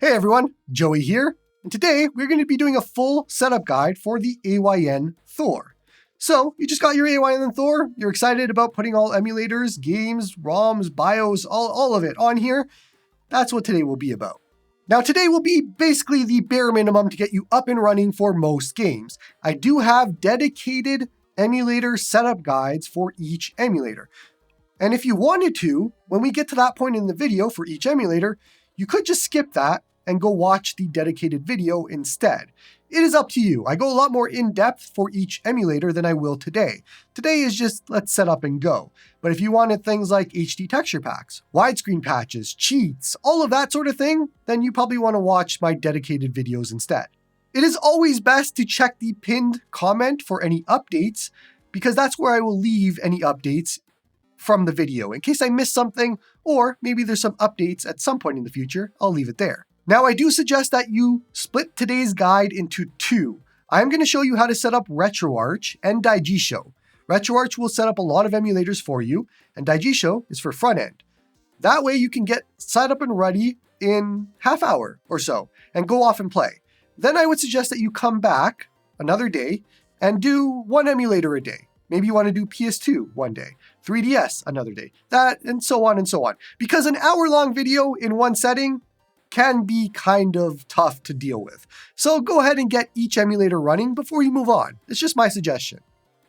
Hey everyone, Joey here, and today we're going to be doing a full setup guide for the AYN Thor. So, you just got your AYN Thor, you're excited about putting all emulators, games, ROMs, BIOS, all of it on here. That's what today will be about. Now today will be basically the bare minimum to get you up and running for most games. I do have dedicated emulator setup guides for each emulator. And if you wanted to, when we get to that point in the video for each emulator, you could just skip that and go watch the dedicated video instead. It is up to you. I go a lot more in depth for each emulator than I will today. Today is just let's set up and go. But if you wanted things like HD texture packs, widescreen patches, cheats, all of that sort of thing, then you probably want to watch my dedicated videos instead. It is always best to check the pinned comment for any updates, because that's where I will leave any updates from the video. In case I missed something, or maybe there's some updates at some point in the future, I'll leave it there. Now, I do suggest that you split today's guide into two. I'm going to show you how to set up RetroArch and Daijisho. RetroArch will set up a lot of emulators for you, and Daijisho is for front end. That way you can get set up and ready in half hour or so, and go off and play. Then I would suggest that you come back another day and do one emulator a day. Maybe you want to do PS2 one day, 3DS another day, that, and so on and so on. Because an hour-long video in one setting can be kind of tough to deal with. So go ahead and get each emulator running before you move on. It's just my suggestion.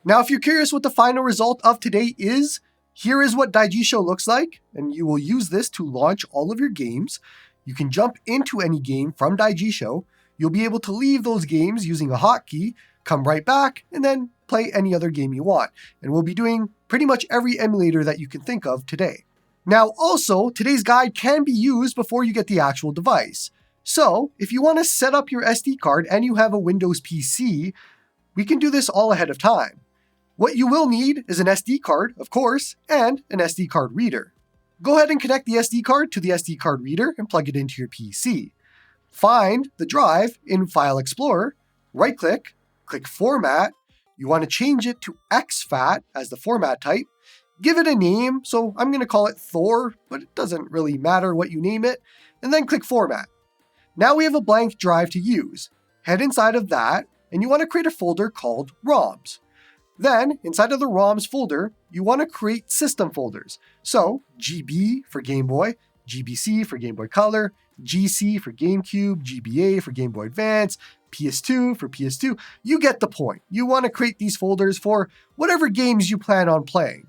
Now, if you're curious what the final result of today is, here is what Daijisho looks like, and you will use this to launch all of your games. You can jump into any game from Daijisho. You'll be able to leave those games using a hotkey, come right back, and then play any other game you want. And we'll be doing pretty much every emulator that you can think of today. Now, also, today's guide can be used before you get the actual device. So, if you want to set up your SD card and you have a Windows PC, we can do this all ahead of time. What you will need is an SD card, of course, and an SD card reader. Go ahead and connect the SD card to the SD card reader and plug it into your PC. Find the drive in File Explorer, right-click, click Format. You want to change it to exFAT as the format type. Give it a name, so I'm going to call it Thor, but it doesn't really matter what you name it, and then click Format. Now we have a blank drive to use. Head inside of that, and you want to create a folder called ROMs. Then, inside of the ROMs folder, you want to create system folders. So, GB for Game Boy, GBC for Game Boy Color, GC for GameCube, GBA for Game Boy Advance, PS2 for PS2. You get the point. You want to create these folders for whatever games you plan on playing.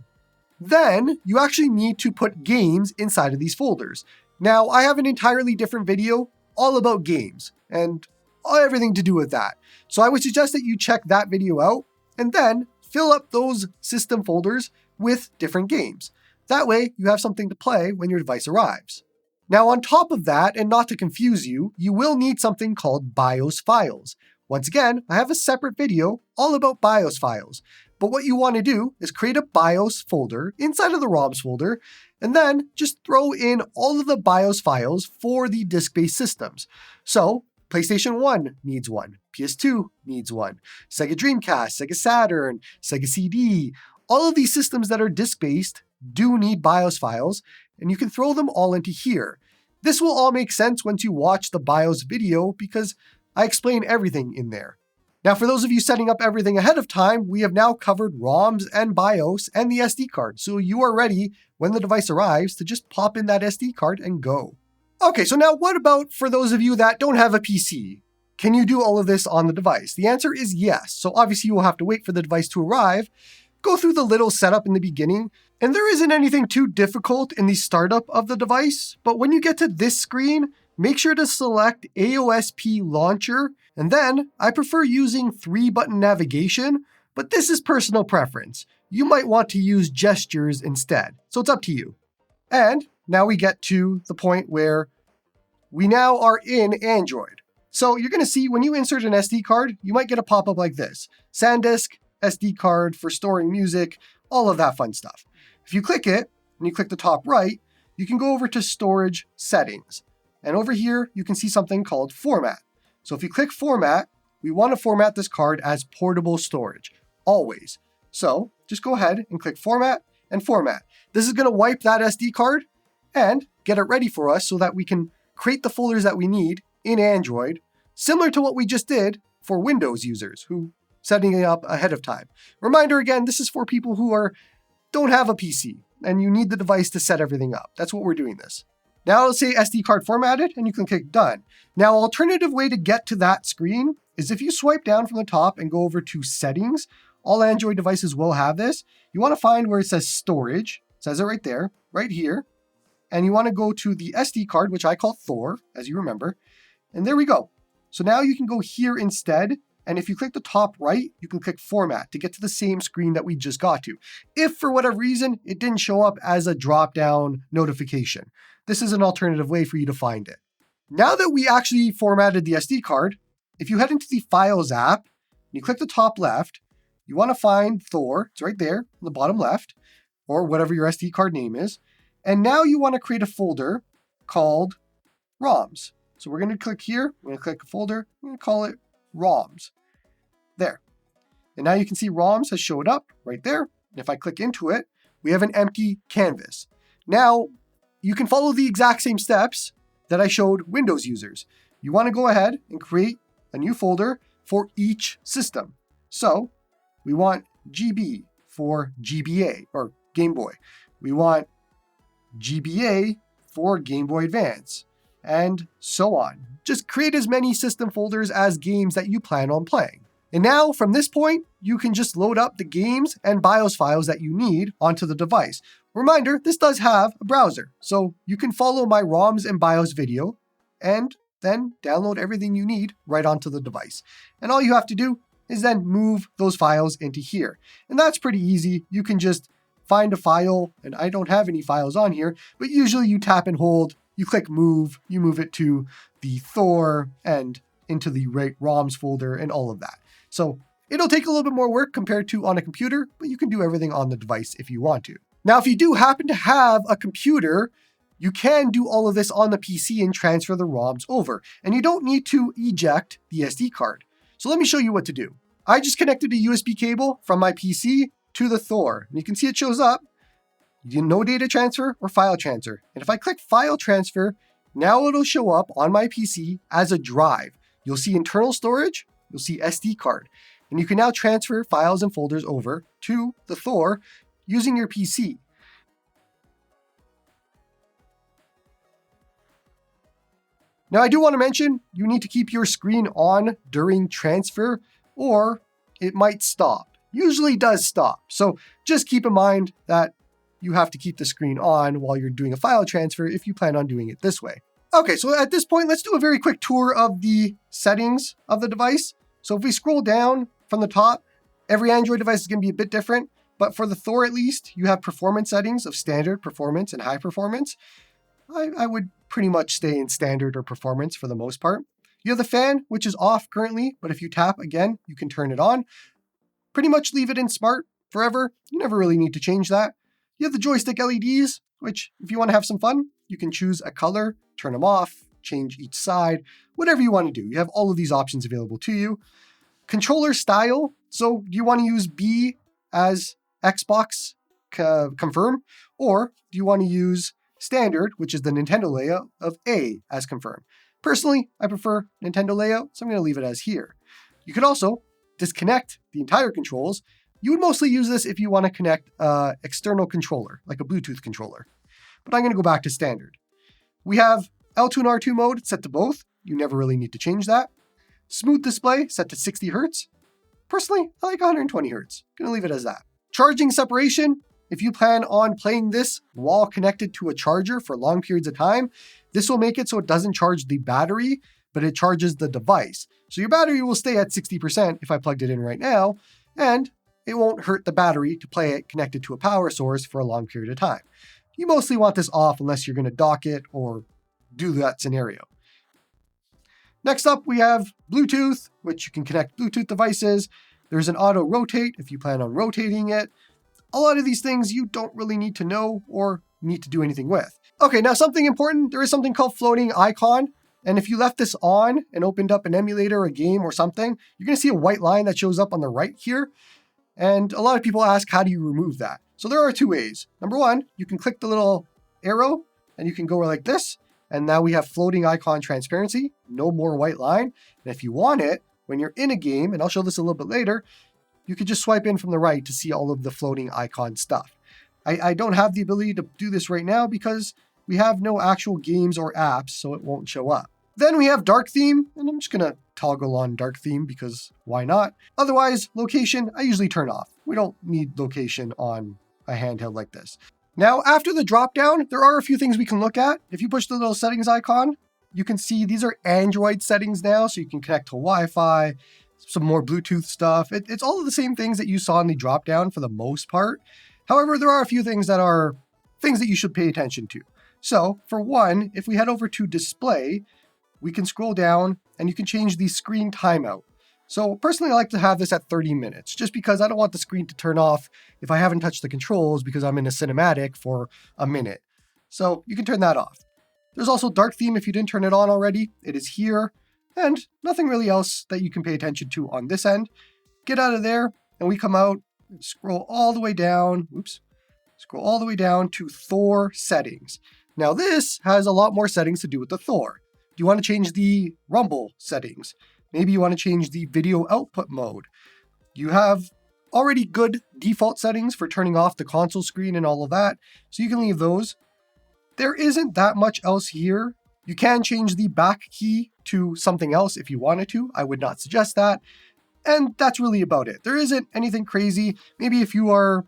Then, you actually need to put games inside of these folders. Now, I have an entirely different video all about games and everything to do with that. So I would suggest that you check that video out and then fill up those system folders with different games. That way, you have something to play when your device arrives. Now, on top of that, and not to confuse you, you will need something called BIOS files. Once again, I have a separate video all about BIOS files. But what you want to do is create a BIOS folder inside of the ROMs folder, and then just throw in all of the BIOS files for the disk-based systems. So, PlayStation 1 needs one, PS2 needs one, Sega Dreamcast, Sega Saturn, Sega CD. All of these systems that are disk-based do need BIOS files, and you can throw them all into here. This will all make sense once you watch the BIOS video because I explain everything in there. Now, for those of you setting up everything ahead of time, we have now covered ROMs and BIOS and the SD card, so you are ready when the device arrives to just pop in that SD card and go. Okay, so now what about for those of you that don't have a PC? Can you do all of this on the device? The answer is yes. So obviously you will have to wait for the device to arrive, go through the little setup in the beginning, and there isn't anything too difficult in the startup of the device, but when you get to this screen, make sure to select AOSP Launcher, and then I prefer using 3-button navigation, but this is personal preference. You might want to use gestures instead, so it's up to you. And now we get to the point where we now are in Android. So you're going to see when you insert an SD card, you might get a pop-up like this. SanDisk, SD card for storing music, all of that fun stuff. If you click it, and you click the top right, you can go over to Storage Settings. And over here, you can see something called Format. So if you click Format, we want to format this card as portable storage, always. So just go ahead and click Format and Format. This is going to wipe that SD card and get it ready for us so that we can create the folders that we need in Android, similar to what we just did for Windows users who setting it up ahead of time. Reminder again, this is for people who don't have a PC and you need the device to set everything up. That's what we're doing this. Now let's say SD card formatted and you can click done. Now, alternative way to get to that screen is if you swipe down from the top and go over to settings. All Android devices will have this. You want to find where it says storage. It says it right there, right here. And you want to go to the SD card, which I call Thor, as you remember. And there we go. So now you can go here instead. And if you click the top right, you can click format to get to the same screen that we just got to. If for whatever reason, it didn't show up as a drop-down notification, this is an alternative way for you to find it. Now that we actually formatted the SD card, if you head into the Files app, and you click the top left, you want to find Thor. It's right there in the bottom left, or whatever your SD card name is. And now you want to create a folder called ROMs. So we're going to click here. We're going to click a folder. I'm going to call it ROMs. There. And now you can see ROMs has showed up right there. And if I click into it, we have an empty canvas. Now you can follow the exact same steps that I showed Windows users. You want to go ahead and create a new folder for each system. So we want GB for GBA or Game Boy. We want GBA for Game Boy Advance, and so on. Just create as many system folders as games that you plan on playing. And now from this point, you can just load up the games and BIOS files that you need onto the device. Reminder, this does have a browser, so you can follow my ROMs and BIOS video and then download everything you need right onto the device. And all you have to do is then move those files into here. And that's pretty easy. You can just find a file, and I don't have any files on here, but usually you tap and hold, you click move, you move it to the Thor and into the ROMs folder and all of that. So it'll take a little bit more work compared to on a computer, but you can do everything on the device if you want to. Now, if you do happen to have a computer, you can do all of this on the PC and transfer the ROMs over, and you don't need to eject the SD card. So let me show you what to do. I just connected a USB cable from my PC to the Thor, and you can see it shows up, no data transfer or file transfer. And if I click file transfer, now it'll show up on my PC as a drive. You'll see internal storage, you'll see SD card, and you can now transfer files and folders over to the Thor using your PC. Now, I do want to mention, you need to keep your screen on during transfer or it might stop. Usually does stop. So just keep in mind that you have to keep the screen on while you're doing a file transfer if you plan on doing it this way. Okay, so at this point, let's do a very quick tour of the settings of the device. So if we scroll down from the top, every Android device is going to be a bit different, but for the Thor at least, you have performance settings of standard, performance, and high performance. I would pretty much stay in standard or performance for the most part. You have the fan, which is off currently, but if you tap again, you can turn it on. Pretty much leave it in smart forever. You never really need to change that. You have the joystick LEDs, which if you want to have some fun, you can choose a color, turn them off, change each side, whatever you want to do. You have all of these options available to you. Controller style. So do you want to use B as Xbox confirm, or do you want to use standard, which is the Nintendo layout, of A as confirm? Personally, I prefer Nintendo layout, so I'm going to leave it as here. You could also disconnect the entire controls. You would mostly use this if you want to connect an external controller, like a Bluetooth controller. But I'm going to go back to standard. We have L2 and R2 mode set to both. You never really need to change that. Smooth display set to 60 Hz. Personally, I like 120 Hz. Going to leave it as that. Charging separation. If you plan on playing this while connected to a charger for long periods of time, this will make it so it doesn't charge the battery, but it charges the device. So your battery will stay at 60% if I plugged it in right now, and it won't hurt the battery to play it connected to a power source for a long period of time. You mostly want this off unless you're going to dock it or do that scenario. Next up, we have Bluetooth, which you can connect Bluetooth devices. There's an auto rotate if you plan on rotating it. A lot of these things you don't really need to know or need to do anything with. Okay, now something important, there is something called floating icon. And if you left this on and opened up an emulator, a game or something, you're gonna see a white line that shows up on the right here. And a lot of people ask, how do you remove that? So there are two ways. Number one, you can click the little arrow and you can go like this. And now we have floating icon transparency, no more white line. And if you want it, when you're in a game, and I'll show this a little bit later, you could just swipe in from the right to see all of the floating icon stuff. I don't have the ability to do this right now because we have no actual games or apps, so it won't show up. Then we have dark theme, and I'm just gonna toggle on dark theme because why not? Otherwise, location, I usually turn off. We don't need location on a handheld like this. Now, after the drop down, there are a few things we can look at. If you push the little settings icon, you can see these are Android settings now, so you can connect to Wi-Fi, some more Bluetooth stuff. It's all of the same things that you saw in the drop down for the most part. However, there are a few things that are things that you should pay attention to. So for one, if we head over to display, we can scroll down and you can change the screen timeout. So personally, I like to have this at 30 minutes, just because I don't want the screen to turn off if I haven't touched the controls because I'm in a cinematic for a minute. So you can turn that off. There's also dark theme if you didn't turn it on already. It is here, and nothing really else that you can pay attention to on this end. Get out of there, and we come out, scroll all the way down, scroll all the way down to Thor settings. Now this has a lot more settings to do with the Thor. Do you want to change the rumble settings? Maybe you want to change the video output mode. You have already good default settings for turning off the console screen and all of that, so you can leave those. There isn't that much else here. You can change the back key to something else if you wanted to. I would not suggest that. And that's really about it. There isn't anything crazy. Maybe if you are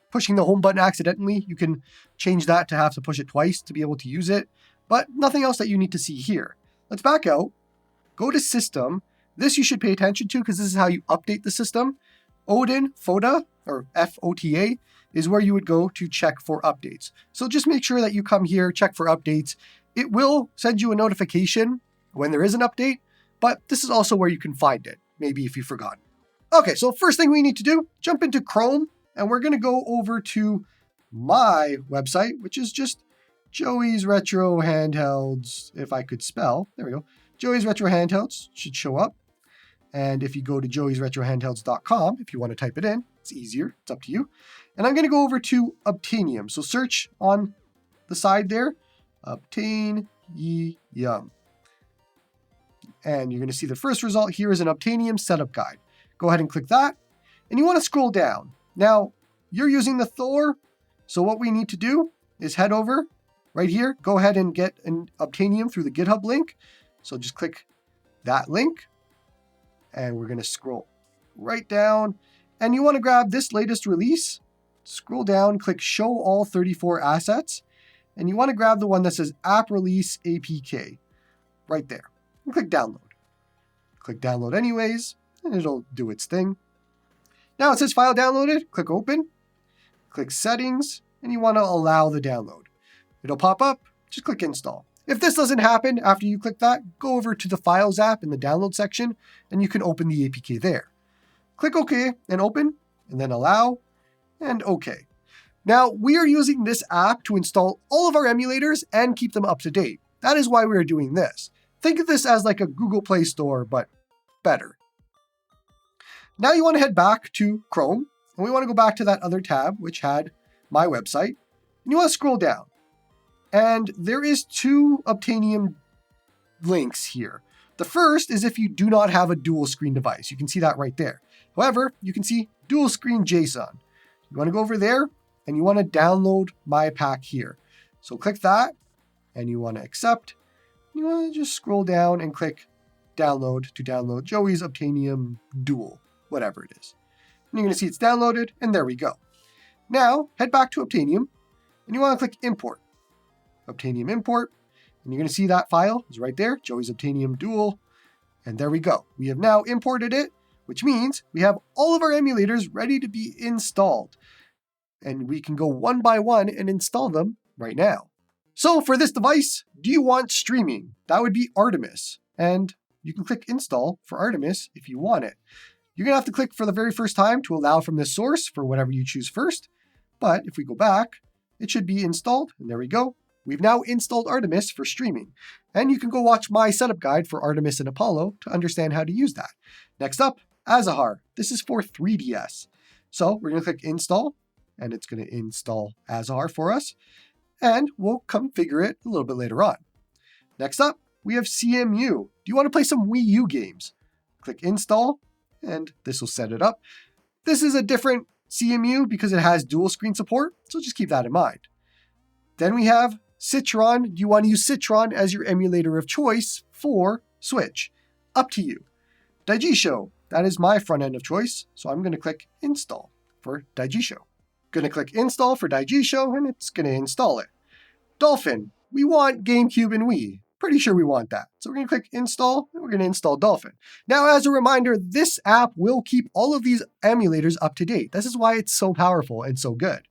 pushing the home button accidentally, you can change that to have to push it twice to be able to use it. But nothing else that you need to see here. Let's back out, go to system. This you should pay attention to because this is how you update the system. Odin FOTA, or FOTA, is where you would go to check for updates. So just make sure that you come here, check for updates. It will send you a notification when there is an update, but this is also where you can find it, maybe if you've forgotten. Okay, so first thing we need to do, jump into Chrome, and we're gonna go over to my website, which is just Joey's Retro Handhelds, if I could spell, there we go. Joey's Retro Handhelds should show up. And if you go to joeysretrohandhelds.com, if you want to type it in, it's easier, it's up to you. And I'm going to go over to Obtainium. So search on the side there, Obtainium. And you're going to see the first result here is an Obtainium setup guide. Go ahead and click that. And you want to scroll down. Now, you're using the Thor. So what we need to do is head over right here. Go ahead and get an Obtainium through the GitHub link. So just click that link. And we're going to scroll right down. And you want to grab this latest release. Scroll down, click Show All 34 Assets. And you want to grab the one that says App Release APK. Right there. And click Download. Click Download anyways, and it'll do its thing. Now it says File Downloaded. Click Open. Click Settings. And you want to allow the download. It'll pop up. Just click Install. If this doesn't happen after you click that, go over to the Files app in the Download section, and you can open the APK there. Click OK and open, and then allow, and OK. Now, we are using this app to install all of our emulators and keep them up to date. That is why we are doing this. Think of this as like a Google Play Store, but better. Now you want to head back to Chrome, and we want to go back to that other tab, which had my website, and you want to scroll down. And there is two Obtainium links here. The first is if you do not have a dual screen device. You can see that right there. However, you can see dual screen JSON. You want to go over there and you want to download my pack here. So click that and you want to accept. You want to just scroll down and click download to download Joey's Obtainium Dual, whatever it is. And you're going to see it's downloaded, and there we go. Now head back to Obtainium and you want to click import. Obtainium import, and you're going to see that file is right there, Joey's Obtainium Dual, and there we go. We have now imported it, which means we have all of our emulators ready to be installed, and we can go one by one and install them right now. So for this device, do you want streaming? That would be Artemis, and you can click install for Artemis if you want it. You're going to have to click for the very first time to allow from this source for whatever you choose first, but if we go back, it should be installed, and there we go. We've now installed Artemis for streaming, and you can go watch my setup guide for Artemis and Apollo to understand how to use that. Next up, Azahar. This is for 3DS. So we're going to click install, and it's going to install Azahar for us, and we'll configure it a little bit later on. Next up, we have CEMU. Do you want to play some Wii U games? Click Install, and this will set it up. This is a different CEMU because it has dual screen support, so just keep that in mind. Then we have Citron. Do you want to use Citron as your emulator of choice for Switch? Up to you. Daijisho, that is my front end of choice, so I'm going to click Install for Daijisho. Going to click Install for Daijisho, and it's going to install it. Dolphin, we want GameCube and Wii. Pretty sure we want that. So we're going to click Install, and we're going to install Dolphin. Now, as a reminder, this app will keep all of these emulators up to date. This is why it's so powerful and so good.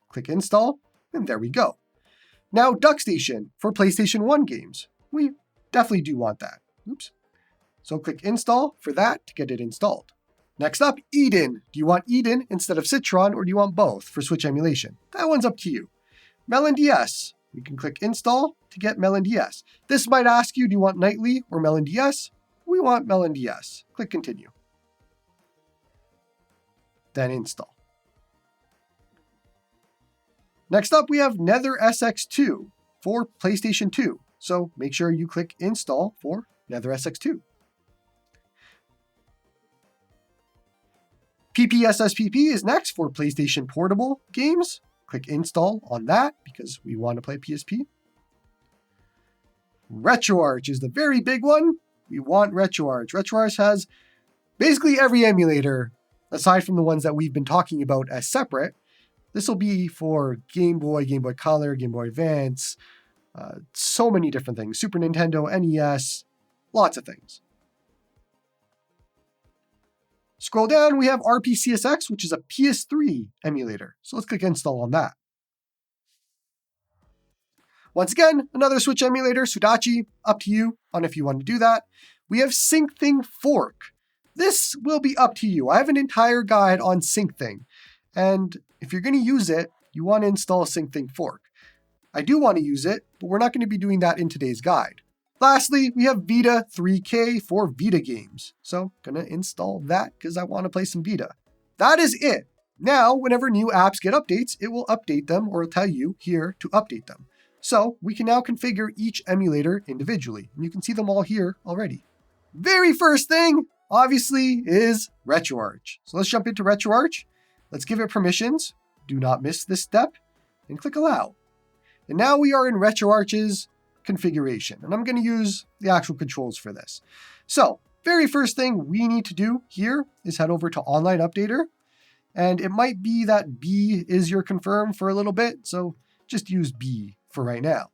Click Install, and there we go. Now, Duckstation for PlayStation 1 games. We definitely do want that. Oops. So click Install for that to get it installed. Next up, Eden. Do you want Eden instead of Citron, or do you want both for Switch emulation? That one's up to you. MelonDS. We can click Install to get MelonDS. This might ask you, do you want Nightly or MelonDS? We want MelonDS. Click Continue. Then Install. Next up, we have NetherSX2 for PlayStation 2. So make sure you click Install for NetherSX2. PPSSPP is next for PlayStation Portable games. Click Install on that because we want to play PSP. RetroArch is the very big one. We want RetroArch. RetroArch has basically every emulator, aside from the ones that we've been talking about as separate. This will be for Game Boy, Game Boy Color, Game Boy Advance, so many different things. Super Nintendo, NES, lots of things. Scroll down, we have RPCSX, which is a PS3 emulator. So let's click Install on that. Once again, another Switch emulator, Sudachi, up to you on if you want to do that. We have SyncThing Fork. This will be up to you. I have an entire guide on SyncThing. And if you're going to use it, you want to install SyncThing Fork. I do want to use it, but we're not going to be doing that in today's guide. Lastly, we have Vita 3K for Vita games. So I'm going to install that because I want to play some Vita. That is it. Now, whenever new apps get updates, it will update them or tell you here to update them. So we can now configure each emulator individually. And you can see them all here already. Very first thing, obviously, is RetroArch. So let's jump into RetroArch. Let's give it permissions. Do not miss this step. And click Allow. And now we are in RetroArch's configuration. And I'm going to use the actual controls for this. So very first thing we need to do here is head over to Online Updater. And it might be that B is your confirm for a little bit. So just use B for right now.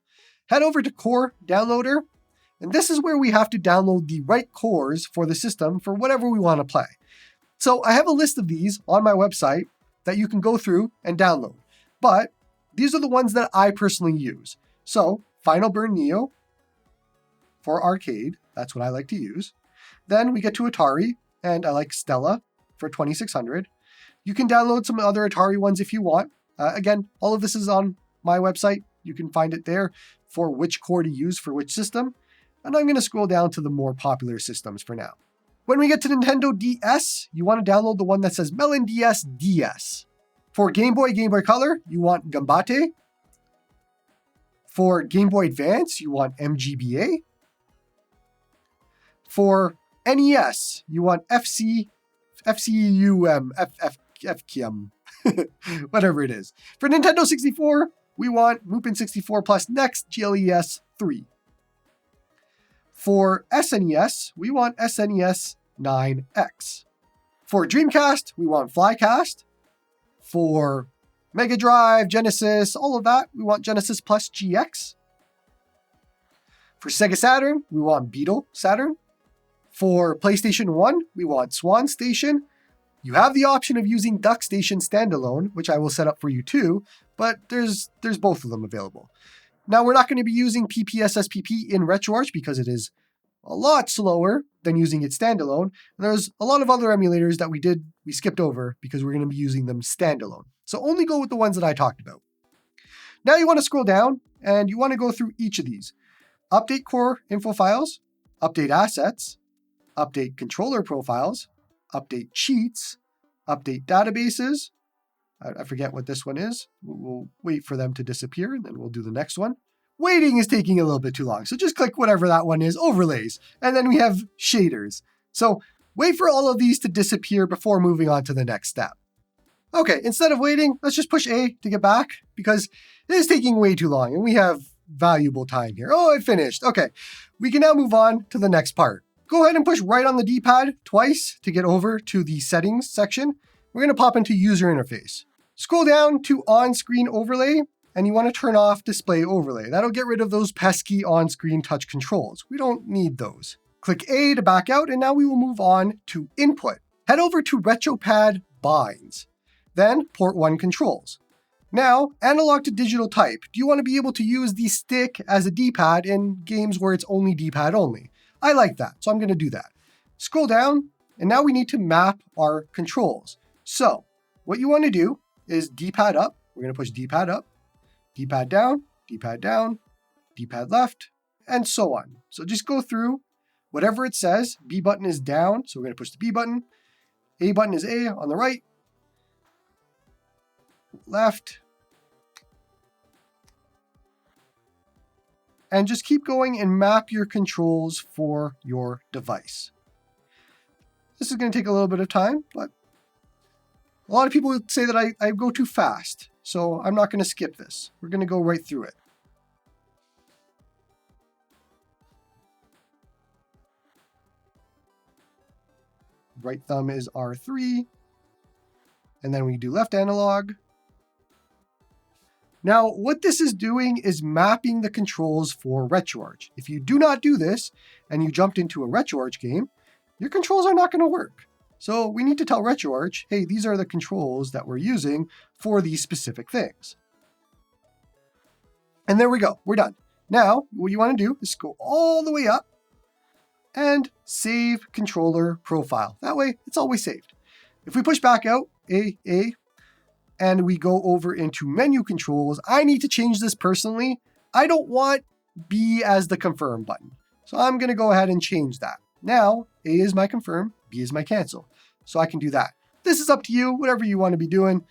Head over to Core Downloader. And this is where we have to download the right cores for the system for whatever we want to play. So I have a list of these on my website that you can go through and download. But these are the ones that I personally use. So Final Burn Neo for arcade, that's what I like to use. Then we get to Atari, and I like Stella for 2600. You can download some other Atari ones if you want. Again, all of this is on my website. You can find it there for which core to use for which system. And I'm going to scroll down to the more popular systems for now. When we get to Nintendo DS, you want to download the one that says MelonDS DS. For Game Boy, Game Boy Color, you want Gambate. For Game Boy Advance, you want MGBA. For NES, you want FCUM, FKM, whatever it is. For Nintendo 64, we want Mupen 64Plus Next GLES 3. For SNES, we want SNES 9X. For Dreamcast, we want Flycast. For Mega Drive, Genesis, all of that, we want Genesis Plus GX. For Sega Saturn, we want Beetle Saturn. For PlayStation 1, we want Swan Station. You have the option of using Duckstation standalone, which I will set up for you too, but there's both of them available. Now, we're not going to be using PPSSPP in RetroArch because it is a lot slower than using it standalone. And there's a lot of other emulators that we skipped over because we're going to be using them standalone. So only go with the ones that I talked about. Now you want to scroll down and you want to go through each of these. Update core info files, update assets, update controller profiles, update cheats, update databases. I forget what this one is. We'll wait for them to disappear and then we'll do the next one. Waiting is taking a little bit too long. So just click whatever that one is, overlays. And then we have shaders. So wait for all of these to disappear before moving on to the next step. Okay, instead of waiting, let's just push A to get back because it is taking way too long and we have valuable time here. Oh, it finished. Okay, we can now move on to the next part. Go ahead and push right on the D-pad twice to get over to the settings section. We're going to pop into user interface. Scroll down to on-screen overlay and you want to turn off display overlay. That'll get rid of those pesky on-screen touch controls. We don't need those. Click A to back out and now we will move on to input. Head over to RetroPad binds. Then port 1 controls. Now, analog to digital type. Do you want to be able to use the stick as a D-pad in games where it's only D-pad only? I like that, so I'm going to do that. Scroll down, and now we need to map our controls. So, what you want to do is D-pad up. We're going to push D-pad up, D-pad down, D-pad down, D-pad left, and so on. So just go through whatever it says. B button is down, so we're going to push the B button. A button is A on the right, left, and just keep going and map your controls for your device. This is going to take a little bit of time, but a lot of people would say that I go too fast, so I'm not going to skip this. We're going to go right through it. Right thumb is R3, and then we do left analog. Now, what this is doing is mapping the controls for RetroArch. If you do not do this, and you jumped into a RetroArch game, your controls are not going to work. So we need to tell RetroArch, hey, these are the controls that we're using for these specific things. And there we go, we're done. Now, what you want to do is go all the way up and save controller profile. That way, it's always saved. If we push back out, A, and we go over into menu controls, I need to change this personally. I don't want B as the confirm button. So I'm going to go ahead and change that. Now, A is my confirm, B is my cancel. So I can do that. This is up to you, whatever you want to be doing.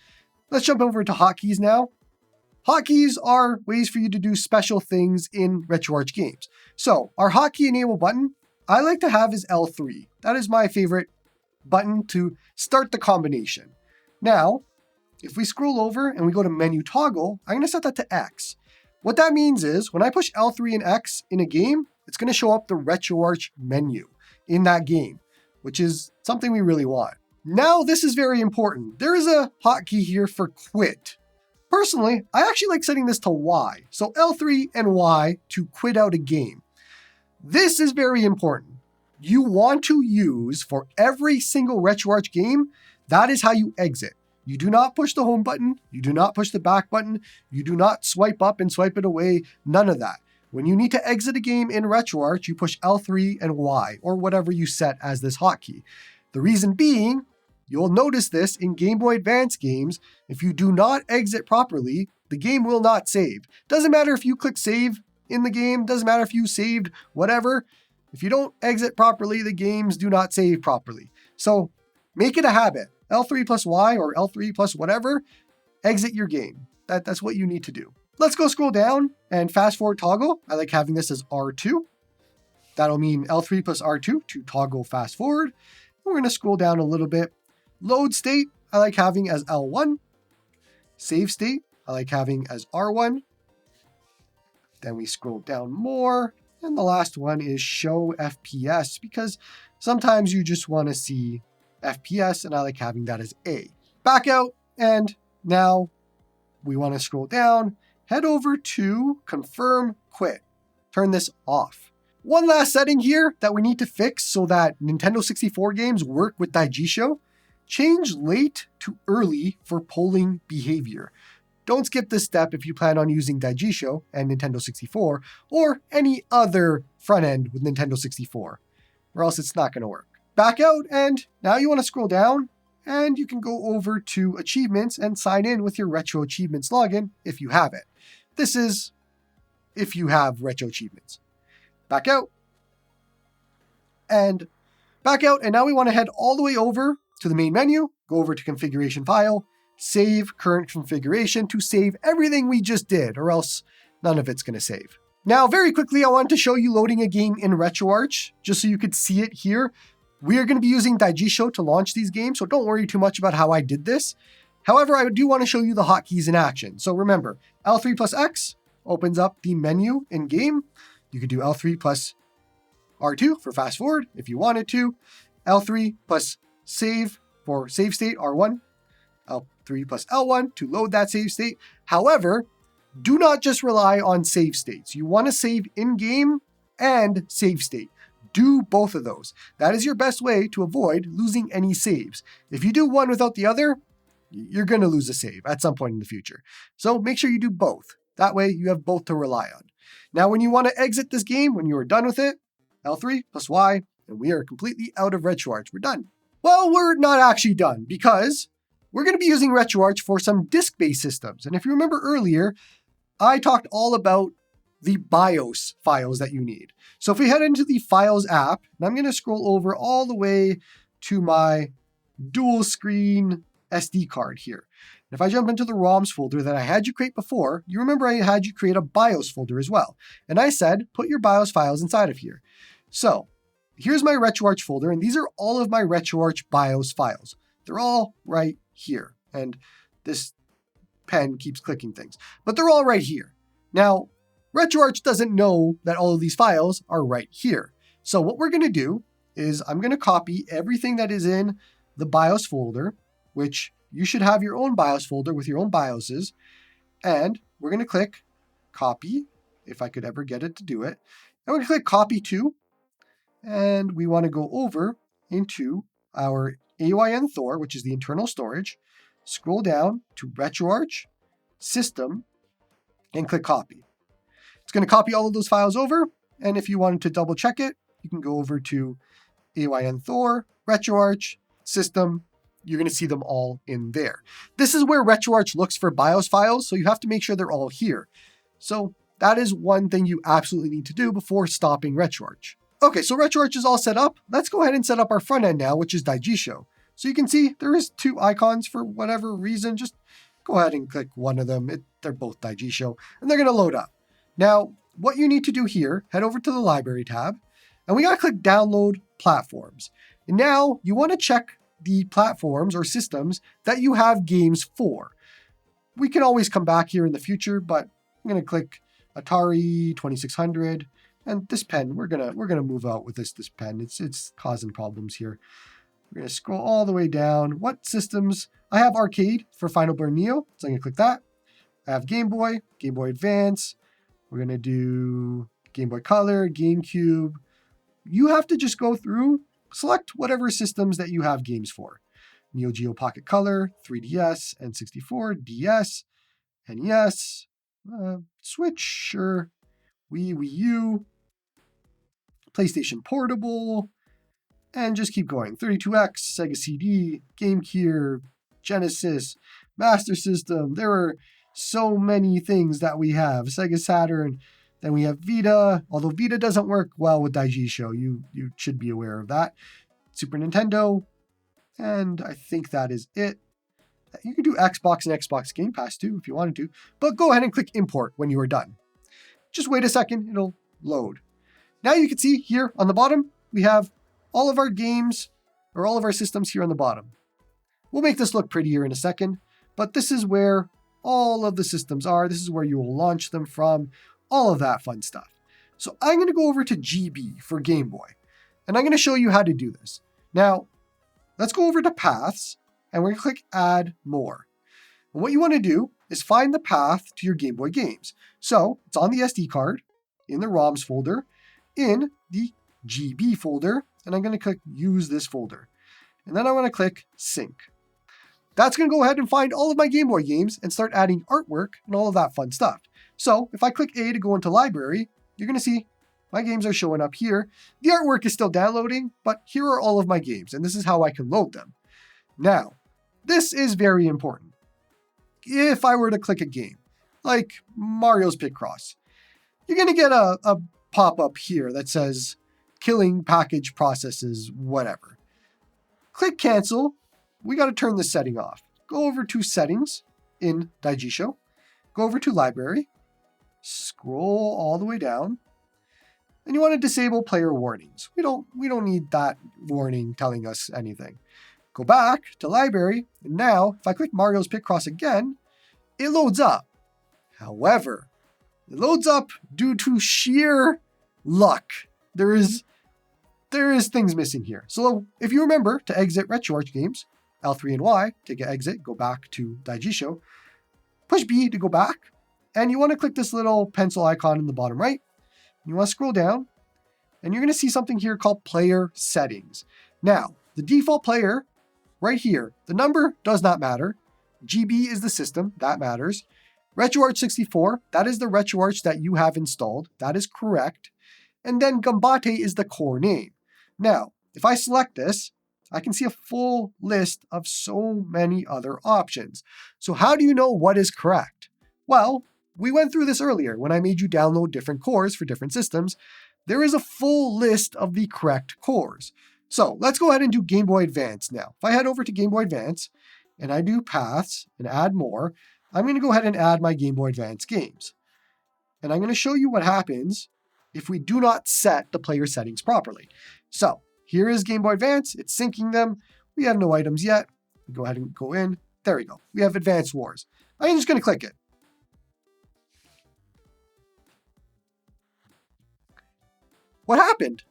Let's jump over to hotkeys now. Hotkeys are ways for you to do special things in RetroArch games. So our hotkey enable button, I like to have is L3. That is my favorite button to start the combination. Now, if we scroll over and we go to menu toggle, I'm going to set that to X. What that means is when I push L3 and X in a game, it's going to show up the RetroArch menu in that game, which is something we really want. Now, this is very important. There is a hotkey here for quit. Personally, I actually like setting this to Y. So L3 and Y to quit out a game. This is very important. You want to use for every single RetroArch game, that is how you exit. You do not push the home button. You do not push the back button. You do not swipe up and swipe it away. None of that. When you need to exit a game in RetroArch, you push L3 and Y, or whatever you set as this hotkey. The reason being, you'll notice this in Game Boy Advance games, if you do not exit properly, the game will not save. Doesn't matter if you click save in the game, doesn't matter if you saved whatever. If you don't exit properly, the games do not save properly. So make it a habit. L3 plus Y or L3 plus whatever, exit your game. That's what you need to do. Let's go scroll down and fast forward toggle. I like having this as R2. That'll mean L3 plus R2 to toggle fast forward. We're going to scroll down a little bit. Load state, I like having as L1. Save state, I like having as R1. Then we scroll down more. And the last one is show FPS because sometimes you just want to see FPS and I like having that as A. Back out and now we want to scroll down, head over to confirm quit. Turn this off. One last setting here that we need to fix so that Nintendo 64 games work with Daijisho. Change late to early for polling behavior. Don't skip this step if you plan on using Daijisho and Nintendo 64 or any other front end with Nintendo 64, or else it's not going to work. Back out and now you want to scroll down and you can go over to achievements and sign in with your Retro Achievements login if you have it. This is if you have Retro Achievements. Back out and now we want to head all the way over to the main menu, go over to configuration file, save current configuration to save everything we just did, or else none of it's going to save. Now, very quickly, I wanted to show you loading a game in RetroArch, just so you could see it here. We are going to be using Daijisho to launch these games, so don't worry too much about how I did this. However, I do want to show you the hotkeys in action. So remember, L3 plus X opens up the menu in game. You could do L3 plus R2 for fast forward if you wanted to. L3 plus save for save state, R1. L3 plus L1 to load that save state. However, do not just rely on save states. You want to save in-game and save state. Do both of those. That is your best way to avoid losing any saves. If you do one without the other, you're going to lose a save at some point in the future. So make sure you do both. That way you have both to rely on. Now, when you want to exit this game, when you are done with it, L3 plus Y, and we are completely out of RetroArch. We're done. Well, we're not actually done because we're going to be using RetroArch for some disk-based systems. And if you remember earlier, I talked all about the BIOS files that you need. So if we head into the Files app, and I'm going to scroll over all the way to my dual screen SD card here. And if I jump into the ROMs folder that I had you create before, you remember I had you create a BIOS folder as well. And I said, put your BIOS files inside of here. So here's my RetroArch folder, and these are all of my RetroArch BIOS files. They're all right here. And this pen keeps clicking things, but they're all right here. Now, RetroArch doesn't know that all of these files are right here. So what we're going to do is I'm going to copy everything that is in the BIOS folder, which you should have your own BIOS folder with your own BIOSes. And we're going to click copy, if I could ever get it to do it. And we're going to click copy to, and we want to go over into our AYN Thor, which is the internal storage, scroll down to RetroArch, System, and click copy. It's going to copy all of those files over, and if you wanted to double check it, you can go over to AYN Thor, RetroArch, System. You're going to see them all in there. This is where RetroArch looks for BIOS files, so you have to make sure they're all here. So that is one thing you absolutely need to do before stopping RetroArch. Okay, so RetroArch is all set up. Let's go ahead and set up our front end now, which is Daijisho. So you can see there is two icons for whatever reason. Just go ahead and click one of them. They're both Daijisho, and they're going to load up. Now, what you need to do here, head over to the Library tab, and we got to click Download Platforms. And now you want to check the platforms or systems that you have games for. We can always come back here in the future, but I'm going to click Atari 2600, and this pen, we're gonna move out with this pen. It's causing problems here. We're going to scroll all the way down. What systems? I have Arcade for Final Burn Neo, so I'm going to click that. I have Game Boy, Game Boy Advance. We're going to do Game Boy Color, GameCube. You have to just go through, select whatever systems that you have games for. Neo Geo Pocket Color, 3DS, N64, DS, NES, Switch, sure, Wii U, PlayStation Portable, and just keep going. 32X, Sega CD, GameCube, Genesis, Master System. There are so many things that we have. Sega Saturn, then we have Vita, although Vita doesn't work well with Daijisho. You should be aware of that. Super Nintendo, and I think that is it. You can do Xbox and Xbox Game Pass too if you wanted to, but go ahead and click import when you are done. Just wait a second, it'll load. Now you can see here on the bottom, we have all of our games or all of our systems here on the bottom. We'll make this look prettier in a second, but this is where all of the systems are. This is where you will launch them from, all of that fun stuff. So I'm going to go over to GB for Game Boy, and I'm going to show you how to do this. Now, let's go over to Paths, and we're going to click Add More. And what you want to do is find the path to your Game Boy games. So it's on the SD card, in the ROMs folder, in the GB folder, and I'm going to click Use this folder. And then I want to click Sync. That's going to go ahead and find all of my Game Boy games and start adding artwork and all of that fun stuff. So if I click A to go into Library, you're going to see my games are showing up here. The artwork is still downloading, but here are all of my games, and this is how I can load them. Now, this is very important. If I were to click a game, like Mario's Picross, you're going to get a pop-up here that says, killing package processes, whatever. Click Cancel. We got to turn this setting off. Go over to Settings in Daijisho. Go over to Library. scroll all the way down, and you want to disable player warnings. We don't need that warning telling us anything. Go back to library, and now if I click Mario's Picross again, it loads up. However, it loads up due to sheer luck. There is things missing here. So if you remember to exit RetroArch games, L3 and Y to exit, go back to Daijisho, push B to go back, and you want to click this little pencil icon in the bottom right. You want to scroll down, and you're going to see something here called player settings. Now, the default player right here, the number does not matter. GB is the system, that matters. RetroArch 64, that is the RetroArch that you have installed. That is correct. And then Gambate is the core name. Now, if I select this, I can see a full list of so many other options. So how do you know what is correct? Well, we went through this earlier when I made you download different cores for different systems. There is a full list of the correct cores. So let's go ahead and do Game Boy Advance now. If I head over to Game Boy Advance and I do paths and add more, I'm going to go ahead and add my Game Boy Advance games. And I'm going to show you what happens if we do not set the player settings properly. So here is Game Boy Advance. It's syncing them. We have no items yet. Go ahead and go in. There we go. We have Advance Wars. I'm just going to click it. What happened?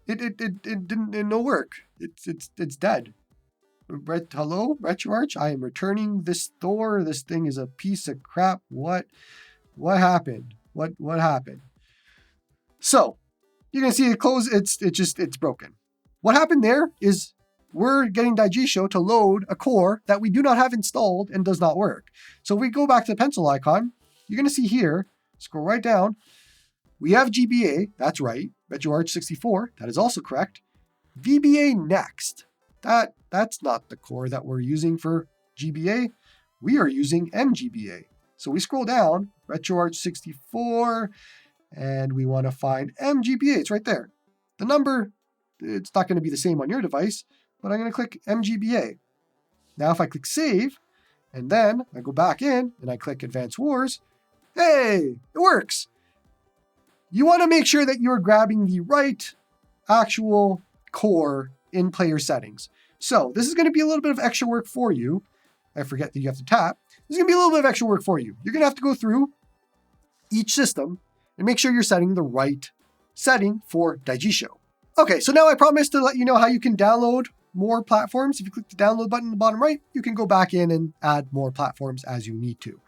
It didn't no work. It's dead. Hello, RetroArch. I am returning this Thor. This thing is a piece of crap. What happened? What happened? So you can see it close. It's broken. What happened there is we're getting Daijisho to load a core that we do not have installed and does not work. So if we go back to the pencil icon, you're going to see here, scroll right down. We have GBA, that's right. RetroArch 64, that is also correct. VBA next. That's not the core that we're using for GBA. We are using MGBA. So we scroll down, RetroArch 64, and we want to find MGBA. It's right there. The number, it's not going to be the same on your device, but I'm going to click MGBA. Now if I click Save, and then I go back in, and I click Advance Wars, hey, it works. You want to make sure that you're grabbing the right actual core in player settings. So this is going to be a little bit of extra work for you. I forget that you have to tap. This is going to be a little bit of extra work for you. You're going to have to go through each system and make sure you're setting the right setting for Daijisho. Okay, so now I promised to let you know how you can download more platforms. If you click the download button in the bottom right, you can go back in and add more platforms as you need to.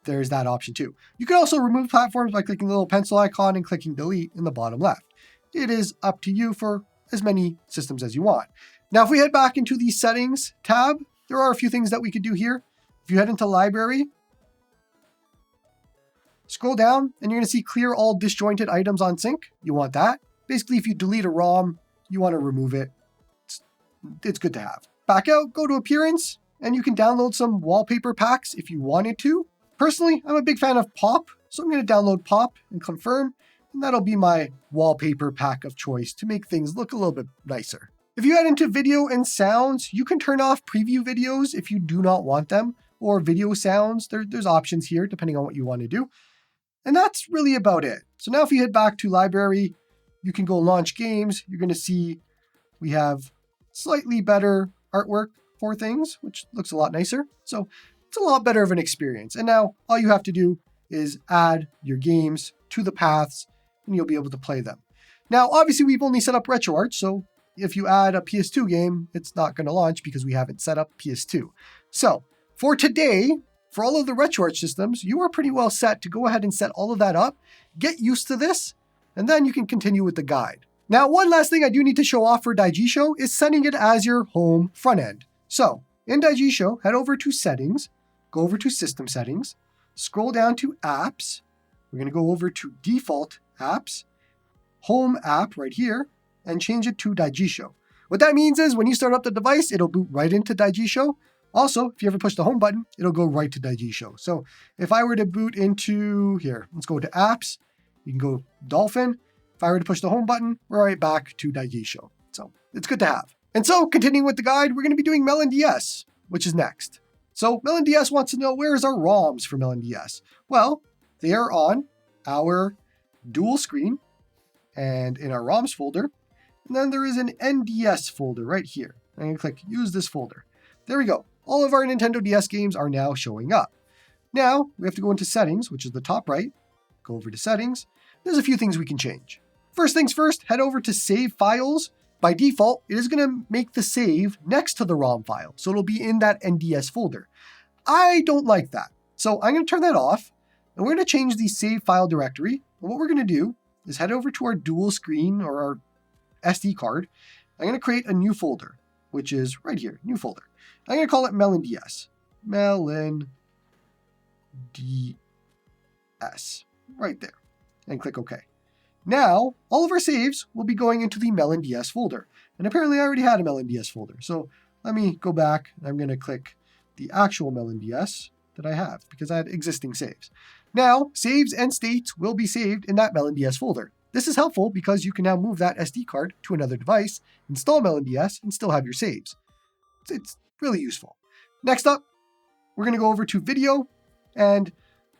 There's that option too. You can also remove platforms by clicking the little pencil icon and clicking delete in the bottom left. It is up to you for as many systems as you want. Now, if we head back into the settings tab, there are a few things that we could do here. If you head into library, scroll down and you're going to see clear all disjointed items on sync. You want that. Basically, if you delete a ROM, you want to remove it. It's good to have. Back out, go to appearance, and you can download some wallpaper packs if you wanted to. Personally, I'm a big fan of Pop, so I'm going to download Pop and confirm, and that'll be my wallpaper pack of choice to make things look a little bit nicer. If you head into video and sounds, you can turn off preview videos if you do not want them, or video sounds. There's options here depending on what you want to do. And that's really about it. So now if you head back to library, you can go launch games. You're going to see we have slightly better artwork for things, which looks a lot nicer. So it's a lot better of an experience. And now all you have to do is add your games to the paths and you'll be able to play them. Now, obviously we've only set up RetroArch, so if you add a PS2 game, it's not going to launch because we haven't set up PS2. So for today, for all of the RetroArch systems, you are pretty well set to go ahead and set all of that up, get used to this, and then you can continue with the guide. Now, one last thing I do need to show off for Daijisho is setting it as your home front end. So in Daijisho, head over to settings, go over to system settings, scroll down to apps. We're going to go over to default apps, home app right here, and change it to Daijisho. What that means is when you start up the device, it'll boot right into Daijisho. Also, if you ever push the home button, it'll go right to Daijisho. So if I were to boot into here, let's go to apps, you can go Dolphin. If I were to push the home button, we're right back to Daijisho. So it's good to have. And so continuing with the guide, we're going to be doing MelonDS, which is next. So MelonDS wants to know, where is our ROMs for MelonDS? Well, they are on our dual screen and in our ROMs folder. And then there is an NDS folder right here. I'm going to click use this folder. There we go. All of our Nintendo DS games are now showing up. Now we have to go into settings, which is the top right. Go over to settings. There's a few things we can change. First things first, head over to save files. By default, it is going to make the save next to the ROM file. So it'll be in that NDS folder. I don't like that. So I'm going to turn that off. And we're going to change the save file directory. And what we're going to do is head over to our dual screen or our SD card. I'm going to create a new folder, which is right here, new folder. I'm going to call it MelonDS. MelonDS. Right there. And click OK. Now, all of our saves will be going into the MelonDS folder. And apparently I already had a MelonDS folder. So let me go back. I'm going to click the actual MelonDS that I have because I had existing saves. Now, saves and states will be saved in that MelonDS folder. This is helpful because you can now move that SD card to another device, install MelonDS, and still have your saves. It's really useful. Next up, we're going to go over to video, and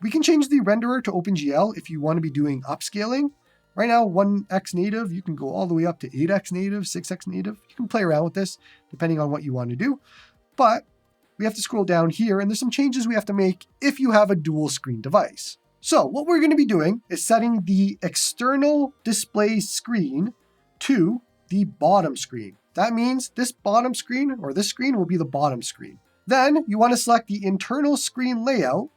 we can change the renderer to OpenGL if you want to be doing upscaling. Right now, 1x native, you can go all the way up to 8x native, 6x native. You can play around with this depending on what you want to do. But we have to scroll down here, and there's some changes we have to make if you have a dual screen device. So what we're going to be doing is setting the external display screen to the bottom screen. That means this bottom screen, or this screen, will be the bottom screen. Then you want to select the internal screen layout,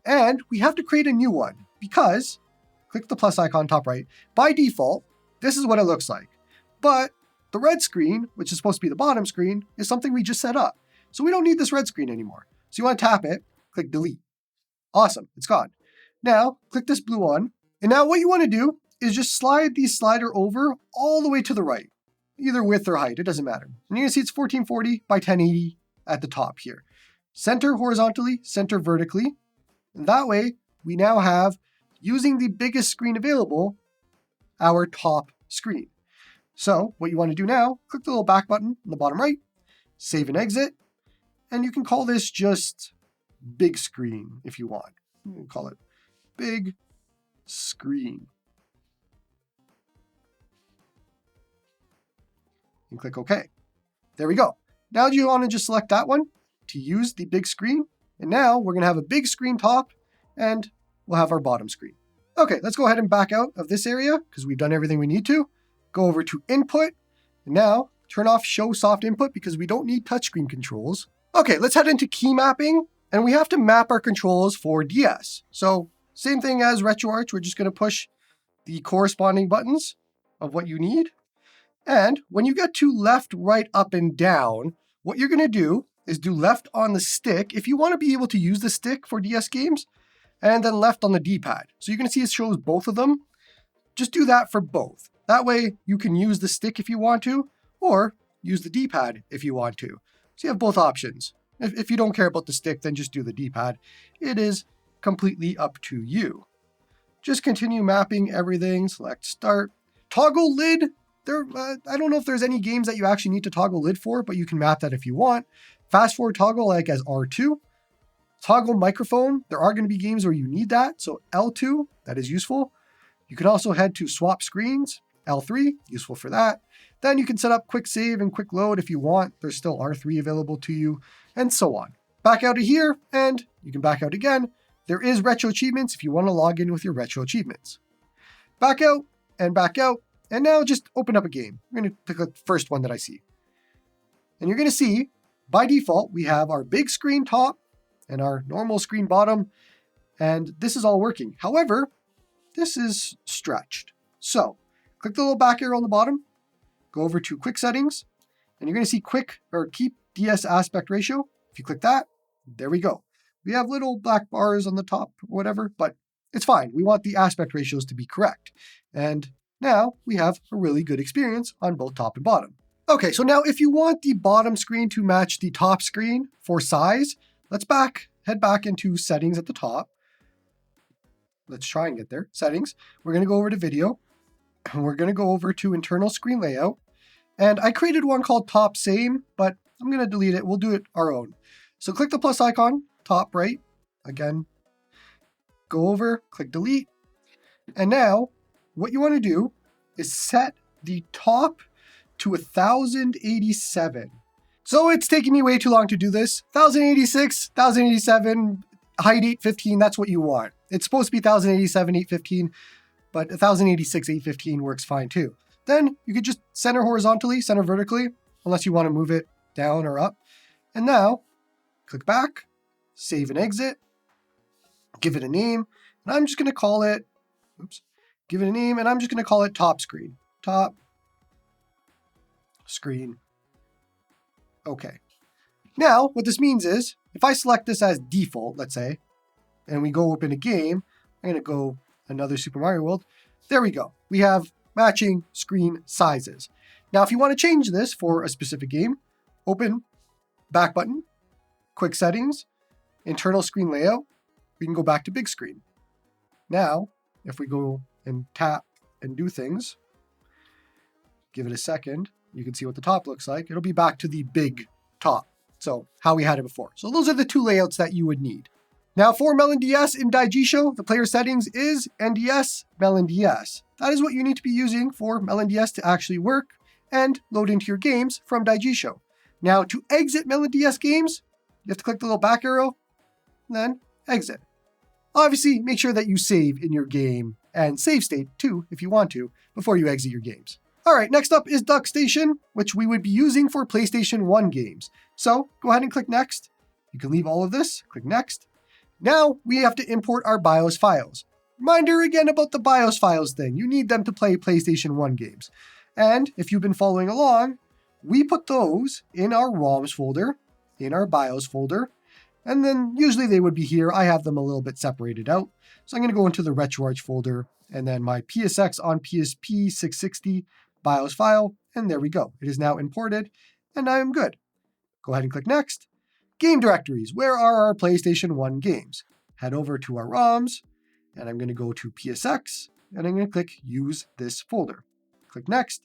and we have to create a new one because, click the plus icon top right, by default, this is what it looks like. But the red screen, which is supposed to be the bottom screen, is something we just set up. So we don't need this red screen anymore. So you want to tap it, click delete. Awesome, it's gone. Now, click this blue one. And now what you want to do is just slide the slider over all the way to the right, either width or height, it doesn't matter. And you're going to see it's 1440 by 1080 at the top here. Center horizontally, center vertically. And that way, we now have, using the biggest screen available, our top screen. So what you want to do now, click the little back button on the bottom right, save and exit. And you can call this just big screen if you want. You can call it big screen. And click OK. There we go. Now you want to just select that one to use the big screen. And now we're going to have a big screen top and we'll have our bottom screen. Okay, let's go ahead and back out of this area because we've done everything we need to. Go over to input. And now turn off show soft input because we don't need touchscreen controls. Okay, let's head into key mapping. And we have to map our controls for DS. So same thing as RetroArch, we're just going to push the corresponding buttons of what you need. And when you get to left, right, up, and down, what you're going to do is do left on the stick if you want to be able to use the stick for DS games, and then left on the D-pad. So you're going to see it shows both of them. Just do that for both. That way you can use the stick if you want to, or use the D-pad if you want to. So you have both options. If you don't care about the stick, then just do the D-pad. It is completely up to you. Just continue mapping everything, select start. Toggle lid, I don't know if there's any games that you actually need to toggle lid for, but you can map that if you want. Fast forward toggle like as R2. Toggle microphone, there are going to be games where you need that, so L2, that is useful. You can also head to swap screens, L3, useful for that. Then you can set up quick save and quick load if you want. There's still R3 available to you, and so on. Back out of here, and you can back out again. There is retro achievements if you want to log in with your retro achievements. Back out, and now just open up a game. I'm going to pick the first one that I see. And you're going to see, by default, we have our big screen top and our normal screen bottom, and this is all working. However, this is stretched. So, click the little back arrow on the bottom, go over to quick settings, and you're going to see keep DS aspect ratio. If you click that, there we go. We have little black bars on the top or whatever, but it's fine. We want the aspect ratios to be correct. And now we have a really good experience on both top and bottom. Okay, so now if you want the bottom screen to match the top screen for size, let's head back into settings at the top. Let's try and get there. Settings. We're going to go over to video. And we're going to go over to internal screen layout. And I created one called top same, but I'm going to delete it. We'll do it our own. So click the plus icon, top right. Again, go over, click delete. And now what you want to do is set the top to 1087. So it's taking me way too long to do this. 1086, 1087, height 815, that's what you want. It's supposed to be 1087, 815, but 1086, 815 works fine too. Then you could just center horizontally, center vertically, unless you want to move it down or up. And now, click back, save and exit, give it a name, and I'm just going to call it, give it a name, and I'm just going to call it top screen. Top screen. Okay. Now, what this means is, if I select this as default, let's say, and we go open a game, I'm going to go another Super Mario World. There we go. We have matching screen sizes. Now, if you want to change this for a specific game, open back button, quick settings, internal screen layout, we can go back to big screen. Now, if we go and tap and do things, give it a second, you can see what the top looks like. It'll be back to the big top. So how we had it before. So those are the two layouts that you would need. Now for MelonDS in Daijisho, the player settings is NDS MelonDS. That is what you need to be using for MelonDS to actually work and load into your games from Daijisho. Now to exit MelonDS games, you have to click the little back arrow, then exit. Obviously, make sure that you save in your game and save state too, if you want to, before you exit your games. All right, next up is Duckstation, which we would be using for PlayStation 1 games. So go ahead and click next. You can leave all of this, click next. Now we have to import our BIOS files. Reminder again about the BIOS files thing. You need them to play PlayStation 1 games. And if you've been following along, we put those in our ROMs folder, in our BIOS folder, and then usually they would be here. I have them a little bit separated out. So I'm going to go into the RetroArch folder and then my PSX on PSP 660 BIOS file, and there we go. It is now imported, and I am good. Go ahead and click next. Game directories. Where are our PlayStation 1 games? Head over to our ROMs, and I'm going to go to PSX, and I'm going to click Use this folder. Click next.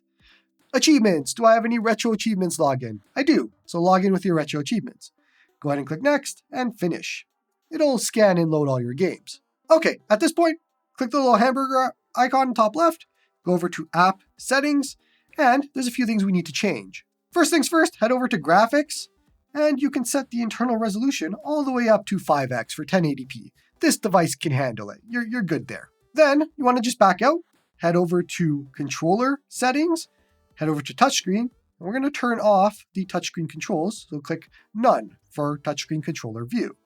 Achievements. Do I have any retro achievements login? I do, so log in with your retro achievements. Go ahead and click next, and finish. It'll scan and load all your games. Okay, at this point, click the little hamburger icon on top left, go over to App Settings, and there's a few things we need to change. First things first, head over to Graphics, and you can set the internal resolution all the way up to 5x for 1080p. This device can handle it. You're good there. Then you want to just back out, head over to Controller Settings, head over to Touchscreen, and we're going to turn off the touchscreen controls, so click None for touchscreen controller view.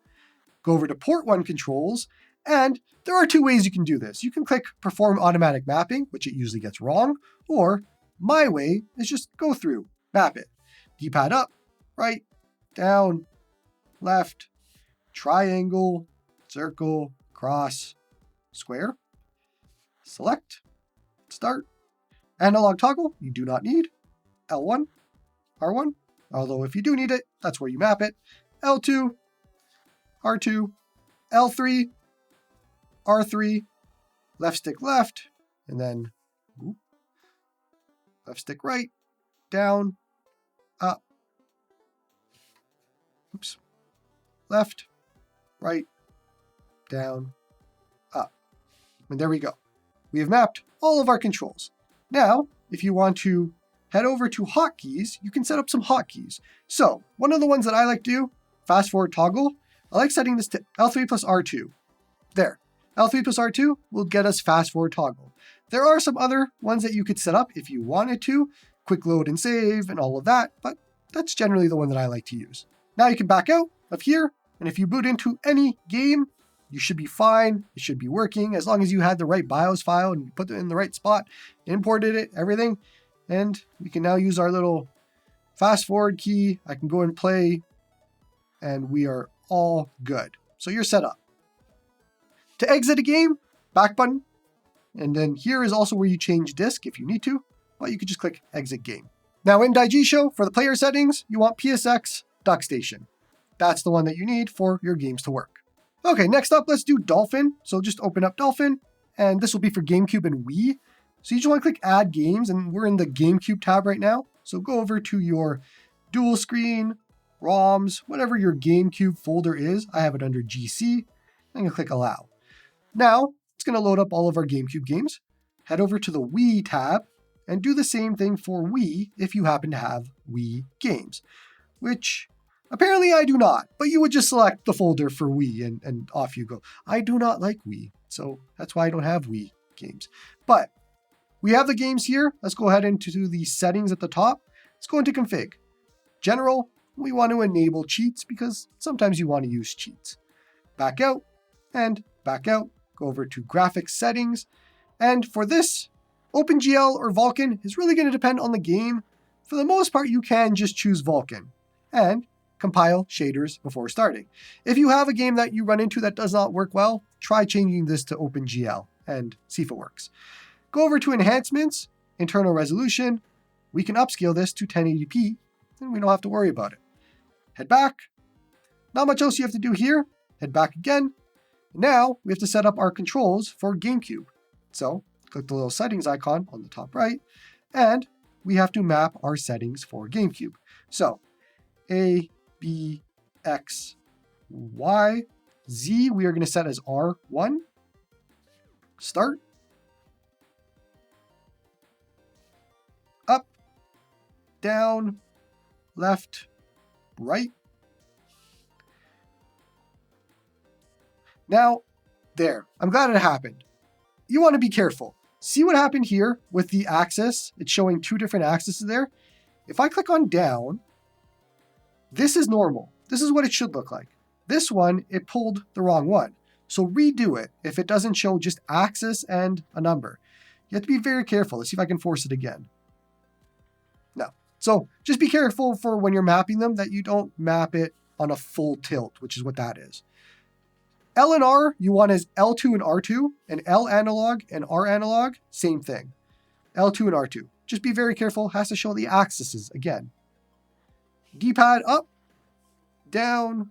Go over to Port 1 Controls, and there are two ways you can do this. You can click Perform Automatic Mapping, which it usually gets wrong, or my way is just go through, map it. D-pad up, right, down, left, triangle, circle, cross, square, select, start. Analog toggle, you do not need. L1, R1, although if you do need it, that's where you map it. L2, R2, L3, R3, left stick left, and then left stick right, down, up, left, right, down, up. And there we go. We have mapped all of our controls. Now, if you want to head over to hotkeys, you can set up some hotkeys. So one of the ones that I like to do, fast forward toggle, I like setting this to L3 plus R2. There. L3 plus R2 will get us fast forward toggle. There are some other ones that you could set up if you wanted to, quick load and save and all of that, but that's generally the one that I like to use. Now you can back out of here, and if you boot into any game, you should be fine. It should be working as long as you had the right BIOS file and you put it in the right spot, imported it, everything. And we can now use our little fast forward key. I can go and play, and we are all good. So you're set up. To exit a game, back button. And then here is also where you change disk if you need to, but you could just click exit game. Now in Daijisho, for the player settings, you want PSX Duckstation. That's the one that you need for your games to work. Okay, next up, let's do Dolphin. So just open up Dolphin, and this will be for GameCube and Wii. So you just want to click Add Games, and we're in the GameCube tab right now. So go over to your dual screen, ROMs, whatever your GameCube folder is. I have it under GC. I'm going to click Allow. Now, it's going to load up all of our GameCube games. Head over to the Wii tab and do the same thing for Wii if you happen to have Wii games, which apparently I do not, but you would just select the folder for Wii and off you go. I do not like Wii, so that's why I don't have Wii games. But we have the games here. Let's go ahead into the settings at the top. Let's go into config. General, we want to enable cheats because sometimes you want to use cheats. Back out and back out. Go over to graphics settings. And for this, OpenGL or Vulkan is really going to depend on the game. For the most part, you can just choose Vulkan and compile shaders before starting. If you have a game that you run into that does not work well, try changing this to OpenGL and see if it works. Go over to enhancements, internal resolution. We can upscale this to 1080p and we don't have to worry about it. Head back. Not much else you have to do here. Head back again. Now we have to set up our controls for GameCube. So click the little settings icon on the top right, and we have to map our settings for GameCube. So A, B, X, Y, Z, we are going to set as R1. Start. Up, down, left, right. Now, there. I'm glad it happened. You want to be careful. See what happened here with the axis? It's showing two different axes there. If I click on down, this is normal. This is what it should look like. This one, it pulled the wrong one. So redo it if it doesn't show just axis and a number. You have to be very careful. Let's see if I can force it again. No. So just be careful for when you're mapping them that you don't map it on a full tilt, which is what that is. L and R, you want as L2 and R2, and L analog and R analog, same thing. L2 and R2. Just be very careful, has to show the axes again. D-pad up, down,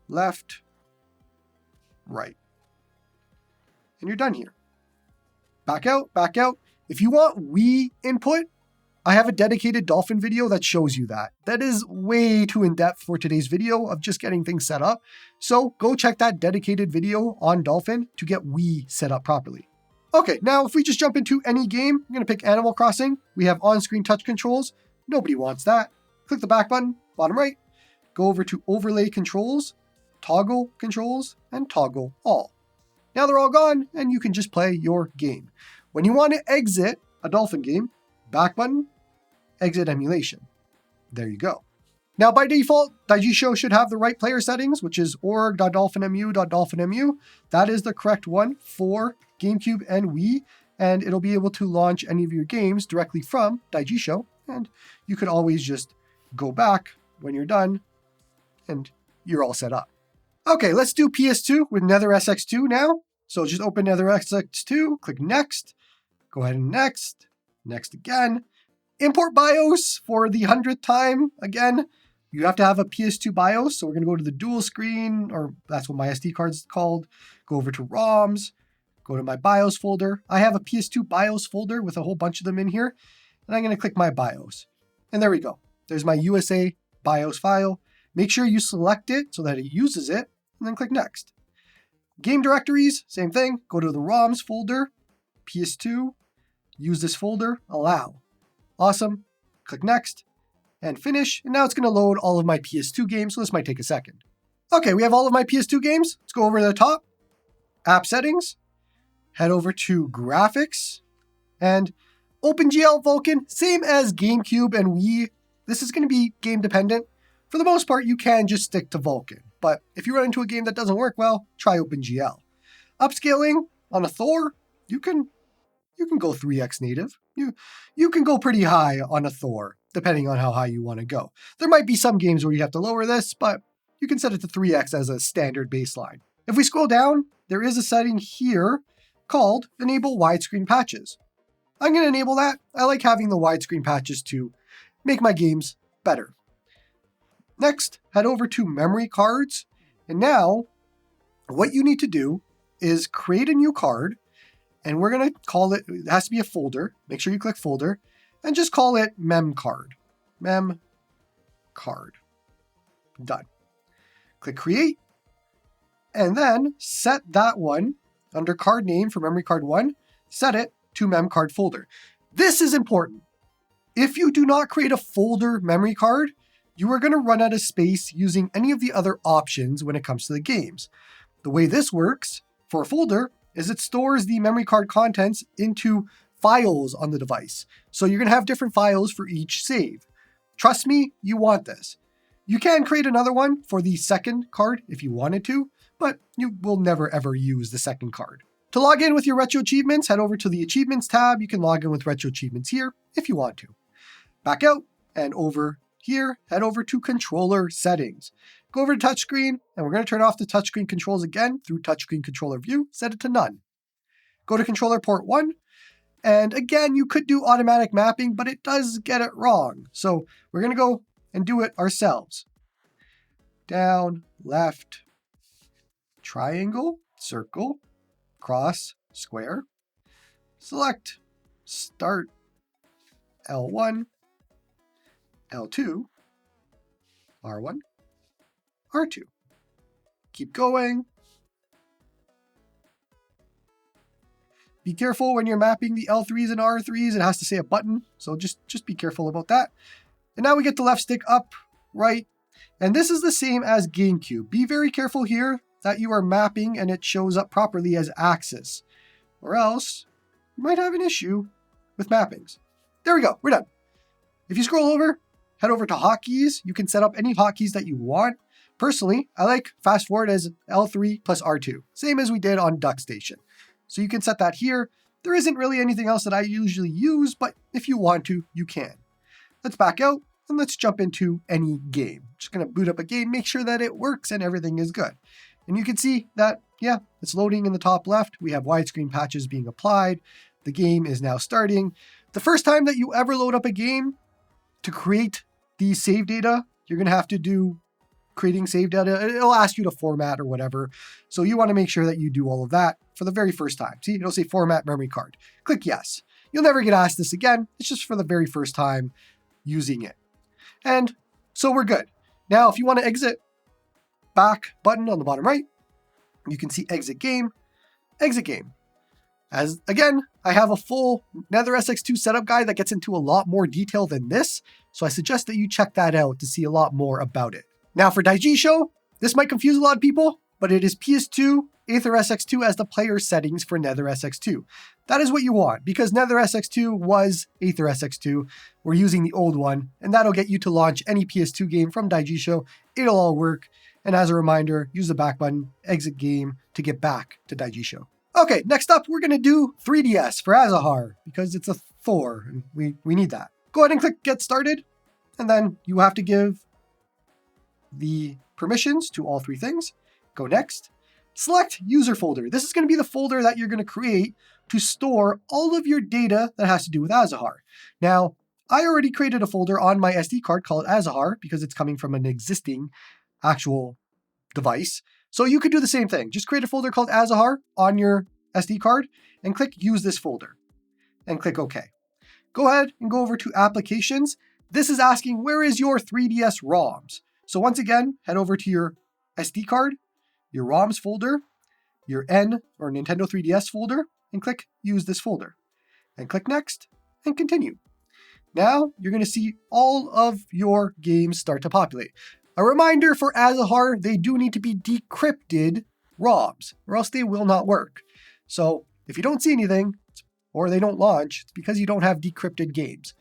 left, right. And you're done here. Back out, back out. If you want Wii input, I have a dedicated Dolphin video that shows you that. That is way too in-depth for today's video of just getting things set up. So go check that dedicated video on Dolphin to get Wii set up properly. Okay, now if we just jump into any game, I'm going to pick Animal Crossing. We have on-screen touch controls. Nobody wants that. Click the back button, bottom right. Go over to Overlay Controls, Toggle Controls, and Toggle All. Now they're all gone, and you can just play your game. When you want to exit a Dolphin game, back button, exit emulation. There you go. Now by default, Daijisho should have the right player settings, which is org.dolphinmu.dolphinmu. That is the correct one for GameCube and Wii, and it'll be able to launch any of your games directly from Daijisho, and you can always just go back when you're done, and you're all set up. Okay, let's do PS2 with NetherSX2 now. So just open NetherSX2, click Next, go ahead and Next. Next again. Import BIOS for the 100th time. Again, you have to have a PS2 BIOS. So we're going to go to the dual screen, or that's what my SD card's called. Go over to ROMs, go to my BIOS folder. I have a PS2 BIOS folder with a whole bunch of them in here. And I'm going to click my BIOS. And there we go. There's my USA BIOS file. Make sure you select it so that it uses it, and then click Next. Game directories, same thing. Go to the ROMs folder, PS2. Use this folder, allow. Awesome. Click Next and finish. And now it's going to load all of my PS2 games, so this might take a second. Okay, we have all of my PS2 games. Let's go over to the top. App settings. Head over to graphics. And OpenGL Vulkan, same as GameCube and Wii. This is going to be game dependent. For the most part, you can just stick to Vulkan. But if you run into a game that doesn't work well, try OpenGL. Upscaling on a Thor, you can go 3x native. You can go pretty high on a Thor, depending on how high you want to go. There might be some games where you have to lower this, but you can set it to 3x as a standard baseline. If we scroll down, there is a setting here called Enable Widescreen Patches. I'm going to enable that. I like having the widescreen patches to make my games better. Next, head over to Memory Cards. And now, what you need to do is create a new card. And we're going to call it, it has to be a folder. Make sure you click folder and just call it mem card. Mem card. Done. Click create and then set that one under card name for memory card 1, set it to mem card folder. This is important. If you do not create a folder memory card, you are going to run out of space using any of the other options when it comes to the games. The way this works for a folder is it stores the memory card contents into files on the device. So you're going to have different files for each save. Trust me, you want this. You can create another one for the second card if you wanted to, but you will never ever use the second card. To log in with your Retro Achievements, head over to the Achievements tab. You can log in with Retro Achievements here if you want to. Back out and over here, head over to Controller Settings. Go over to Touchscreen, and we're going to turn off the touchscreen controls again through Touchscreen Controller View, set it to None. Go to Controller Port 1, and again, you could do automatic mapping, but it does get it wrong. So we're going to go and do it ourselves. Down, left, triangle, circle, cross, square. Select Start, L1, L2, R1, R2. Keep going. Be careful when you're mapping the L3s and R3s. It has to say a button, so just be careful about that. And now we get the left stick up, right, and this is the same as GameCube. Be very careful here that you are mapping and it shows up properly as axis, or else you might have an issue with mappings. There we go, we're done. If you scroll over, head over to hotkeys. You can set up any hotkeys that you want. Personally, I like fast forward as L3 plus R2, same as we did on Duckstation. So you can set that here. There isn't really anything else that I usually use, but if you want to, you can. Let's back out and let's jump into any game. Just gonna boot up a game, make sure that it works and everything is good. And you can see that, yeah, it's loading in the top left. We have widescreen patches being applied. The game is now starting. The first time that you ever load up a game, to create the save data, you're gonna have to do creating save data. It'll ask you to format or whatever. So you wanna make sure that you do all of that for the very first time. See, it'll say format memory card. Click yes. You'll never get asked this again. It's just for the very first time using it. And so we're good. Now, if you wanna exit, back button on the bottom right, you can see exit game, exit game. As again, I have a full NetherSX2 setup guide that gets into a lot more detail than this, so I suggest that you check that out to see a lot more about it. Now for Daijisho, this might confuse a lot of people, but it is PS2 AetherSX2 as the player settings for NetherSX2. That is what you want, because NetherSX2 was AetherSX2. We're using the old one, and that'll get you to launch any PS2 game from Daijisho. It'll all work, and as a reminder, use the back button, exit game, to get back to Daijisho. Okay, next up, we're gonna do 3DS for Azahar, because it's a Thor, and we need that. Go ahead and click Get Started, and then you have to give the permissions to all three things. Go next. Select User Folder. This is gonna be the folder that you're gonna create to store all of your data that has to do with Azahar. Now, I already created a folder on my SD card called Azahar, because it's coming from an existing actual device. So you could do the same thing. Just create a folder called Azahar on your SD card and click Use this folder and click OK. Go ahead and go over to Applications. This is asking, where is your 3DS ROMs? So once again, head over to your SD card, your ROMs folder, your N or Nintendo 3DS folder, and click Use this folder. And click Next and continue. Now you're going to see all of your games start to populate. A reminder for Azahar, they do need to be decrypted ROMs, or else they will not work. So if you don't see anything, or they don't launch, it's because you don't have decrypted games.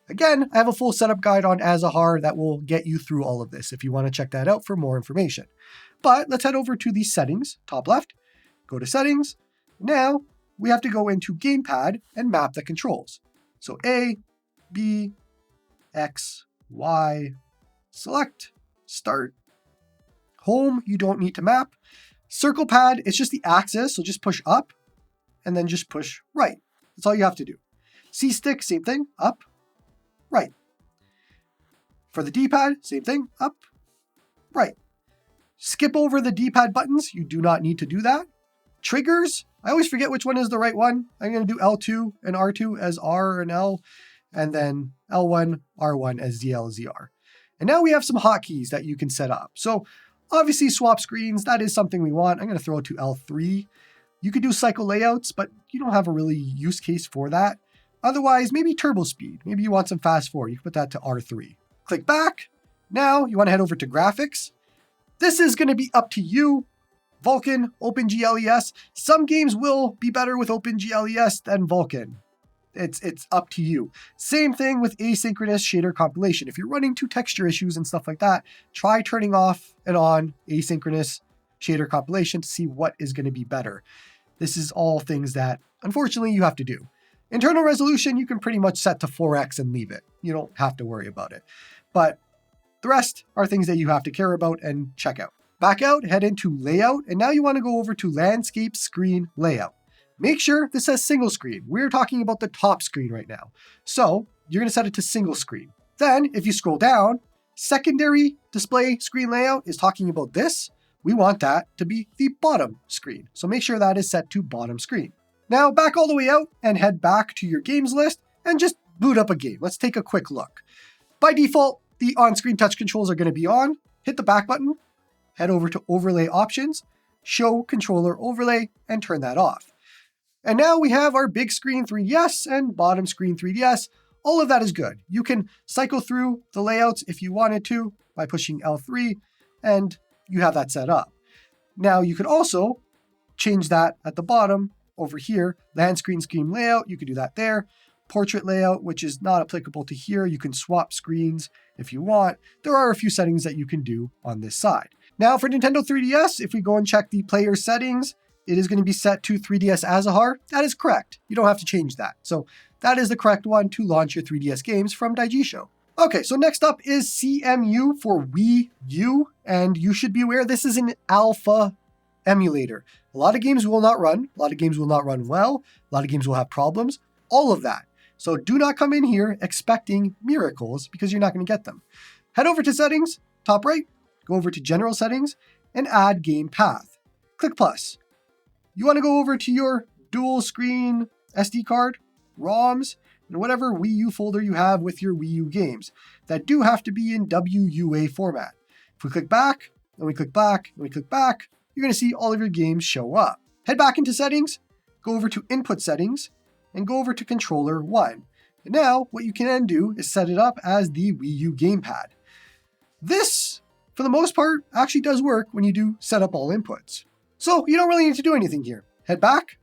Again, I have a full setup guide on Azahar that will get you through all of this if you want to check that out for more information. But let's head over to the settings, top left, go to settings. Now we have to go into Gamepad and map the controls. So A, B, X, Y, select, start. Home, you don't need to map. Circle pad, it's just the axis, so just push up and then just push right. That's all you have to do. C-stick, same thing, up, right. For the D-pad, same thing, up, right. Skip over the D-pad buttons, you do not need to do that. Triggers, I always forget which one is the right one. I'm going to do L2 and R2 as R and L, and then L1, R1 as ZL, ZR. And now we have some hotkeys that you can set up. So obviously swap screens, that is something we want. I'm going to throw it to L3. You could do cycle layouts, but you don't have a really use case for that. Otherwise, maybe turbo speed. Maybe you want some fast forward. You can put that to R3. Click back. Now you want to head over to graphics. This is going to be up to you. Vulkan, OpenGLES. Some games will be better with OpenGLES than Vulkan. It's up to you. Same thing with asynchronous shader compilation. If you're running into texture issues and stuff like that, try turning off and on asynchronous shader compilation to see what is going to be better. This is all things that, unfortunately, you have to do. Internal resolution, you can pretty much set to 4x and leave it. You don't have to worry about it. But the rest are things that you have to care about and check out. Back out, head into layout, and now you want to go over to landscape screen layout. Make sure this says single screen. We're talking about the top screen right now. So you're going to set it to single screen. Then if you scroll down, secondary display screen layout is talking about this. We want that to be the bottom screen. So make sure that is set to bottom screen. Now back all the way out and head back to your games list and just boot up a game. Let's take a quick look. By default, the on-screen touch controls are going to be on. Hit the back button, head over to overlay options, show controller overlay, and turn that off. And now we have our big screen 3DS and bottom screen 3DS. All of that is good. You can cycle through the layouts if you wanted to by pushing L3, and you have that set up. Now you could also change that at the bottom over here, land screen layout. You could do that there. Portrait layout, which is not applicable to here. You can swap screens if you want. There are a few settings that you can do on this side. Now for Nintendo 3DS, if we go and check the player settings, it is going to be set to 3DS Azahar. That is correct. You don't have to change that. So that is the correct one to launch your 3DS games from Daijisho. Okay, so next up is CEMU for Wii U, and you should be aware this is an alpha emulator. A lot of games will not run. A lot of games will not run well. A lot of games will have problems. All of that. So do not come in here expecting miracles because you're not going to get them. Head over to settings, top right, go over to general settings, and add game path. Click plus. You want to go over to your dual screen SD card, ROMs, and whatever Wii U folder you have with your Wii U games that do have to be in WUA format. If we click back, and we click back, and we click back, you're going to see all of your games show up. Head back into settings, go over to input settings, and go over to controller 1. And now what you can then do is set it up as the Wii U gamepad. This, for the most part, actually does work when you do set up all inputs. So you don't really need to do anything here. Head back,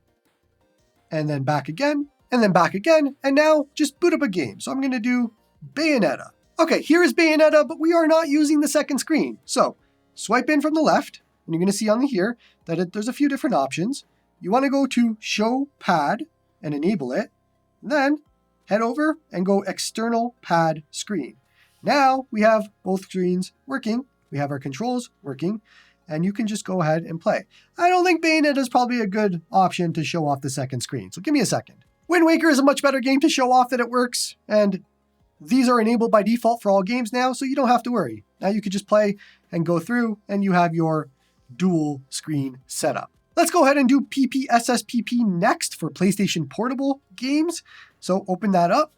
and then back again, and then back again, and now just boot up a game. So I'm going to do Bayonetta. Okay, here is Bayonetta, but we are not using the second screen. So swipe in from the left, and you're going to see on here that there's a few different options. You want to go to Show Pad and enable it. Then head over and go External Pad Screen. Now we have both screens working. We have our controls working. And you can just go ahead and play. I don't think Bayonetta is probably a good option to show off the second screen, so give me a second. Wind Waker is a much better game to show off that it works, and these are enabled by default for all games now, so you don't have to worry. Now you could just play and go through, and you have your dual screen setup. Let's go ahead and do PPSSPP next for PlayStation Portable games. So open that up,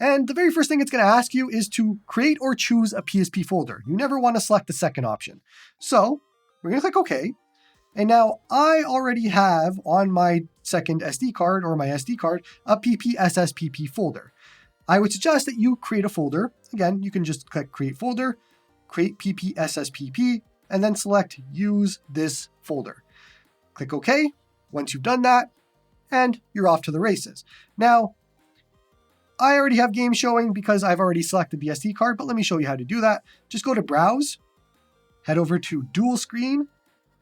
and the very first thing it's going to ask you is to create or choose a PSP folder. You never want to select the second option. So we're going to click OK. And now I already have on my second SD card or my SD card a PPSSPP folder. I would suggest that you create a folder. Again, you can just click Create Folder, create PPSSPP, and then select Use this folder. Click OK once you've done that, and you're off to the races. Now, I already have games showing because I've already selected the SD card, but let me show you how to do that. Just go to Browse, head over to Dual Screen,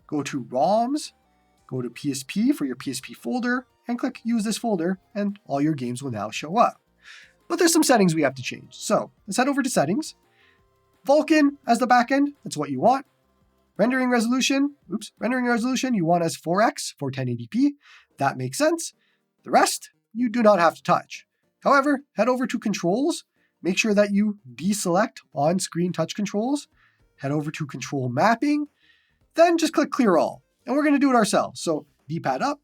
go to ROMs, go to PSP for your PSP folder, and click Use this folder, and all your games will now show up. But there's some settings we have to change. So let's head over to Settings. Vulkan as the backend, that's what you want. Rendering resolution you want as 4x for 1080p. That makes sense. The rest, you do not have to touch. However, head over to Controls. Make sure that you deselect on-screen touch controls. Head over to Control Mapping. Then just click Clear All. And we're going to do it ourselves. So D-pad up,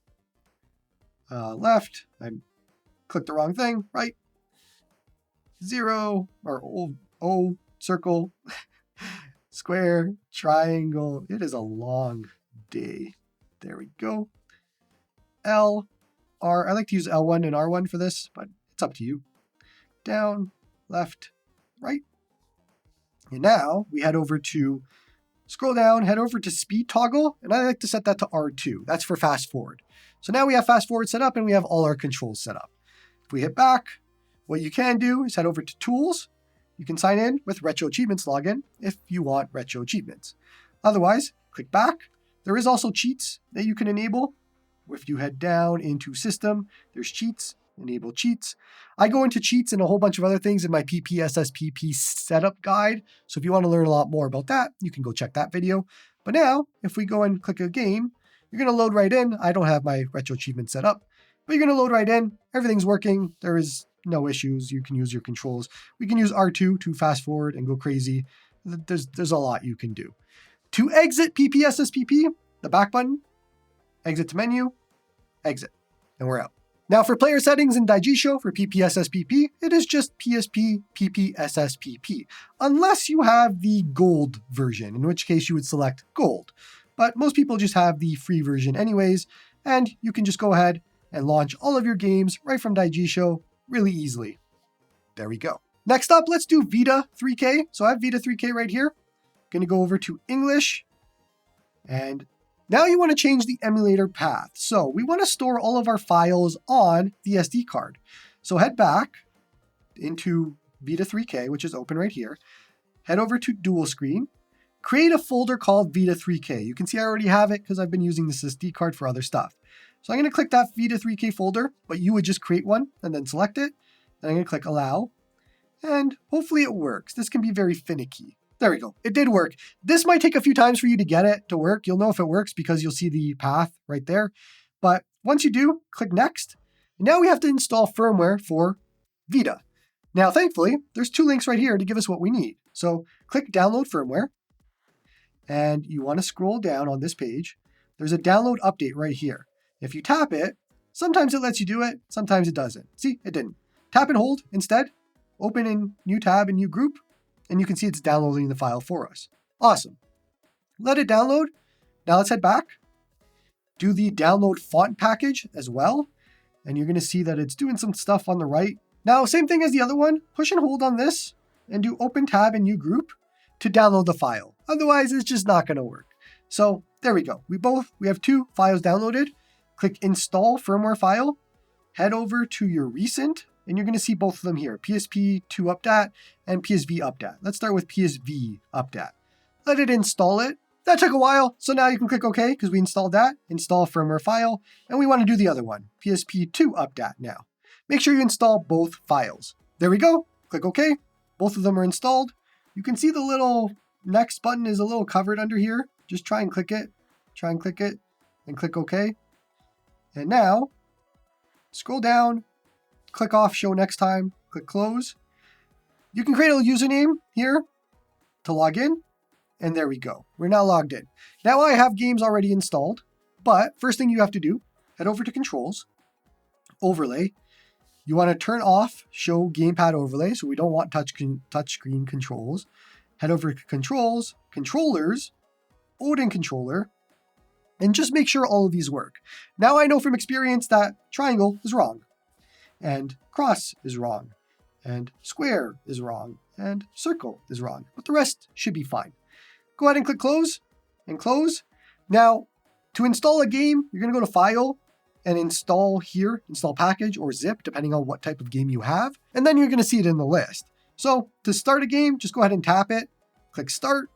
left, I clicked the wrong thing, right, 0, or O, circle, square, triangle. It is a long day. There we go. L, R. I like to use L1 and R1 for this, but it's up to you. Down, left, right. And now we head over to, scroll down, head over to speed toggle, and I like to set that to R2. That's for fast forward. So now we have fast forward set up and we have all our controls set up. If we hit back, what you can do is head over to tools. You can sign in with Retro Achievements login if you want Retro Achievements. Otherwise, click back. There is also cheats that you can enable. If you head down into system, there's cheats, enable cheats. I go into cheats and a whole bunch of other things in my PPSSPP setup guide. So if you want to learn a lot more about that, you can go check that video. But now, if we go and click a game, you're going to load right in. I don't have my Retro Achievement set up, but you're going to load right in. Everything's working. There is no issues. You can use your controls. We can use R2 to fast forward and go crazy. There's a lot you can do. To exit PPSSPP, the back button, exit to menu, exit, and we're out. Now for player settings in Daijisho for PPSSPP, it is just PSP PPSSPP, unless you have the gold version, in which case you would select gold. But most people just have the free version anyways, and you can just go ahead and launch all of your games right from Daijisho really easily. There we go. Next up, let's do Vita 3K. So I have Vita 3K right here. Going to go over to English, and now you want to change the emulator path. So we want to store all of our files on the SD card. So head back into Vita 3K, which is open right here. Head over to dual screen. Create a folder called Vita 3K. You can see I already have it because I've been using this SD card for other stuff. So I'm going to click that Vita 3K folder, but you would just create one and then select it. And I'm going to click allow. And hopefully it works. This can be very finicky. There we go. It did work. This might take a few times for you to get it to work. You'll know if it works because you'll see the path right there. But once you do, click next. And now we have to install firmware for Vita. Now, thankfully, there's two links right here to give us what we need. So click download firmware. And you want to scroll down on this page. There's a download update right here. If you tap it, sometimes it lets you do it, sometimes it doesn't. See, it didn't. Tap and hold instead. Open in new tab and new group. And you can see it's downloading the file for us. Awesome. Let it download. Now let's head back. Do the download font package as well. And you're going to see that it's doing some stuff on the right. Now, same thing as the other one. Push and hold on this and do open tab and new group to download the file. Otherwise, it's just not going to work. So there we go. We have two files downloaded. Click install firmware file. Head over to your recent. And you're going to see both of them here, PSP2 updat and PSV updat. Let's start with PSV updat. Let it install it. That took a while, so now you can click OK because we installed that. Install firmware file, and we want to do the other one, PSP2 updat now. Make sure you install both files. There we go. Click OK. Both of them are installed. You can see the little next button is a little covered under here. Just try and click it. Try and click it, and click OK. And now, scroll down. Click off show next time, click close. You can create a username here to log in, and there we go. We're now logged in. Now I have games already installed, but first thing you have to do, head over to controls, overlay. You want to turn off show gamepad overlay, so we don't want touchscreen controls. Head over to controls, controllers, Odin controller, and just make sure all of these work. Now I know from experience that triangle is wrong. And cross is wrong, and square is wrong, and circle is wrong, but the rest should be fine. Go ahead and click close, and close. Now, to install a game, you're going to go to File, and install here, install package or zip, depending on what type of game you have, and then you're going to see it in the list. So, to start a game, just go ahead and tap it, click Start,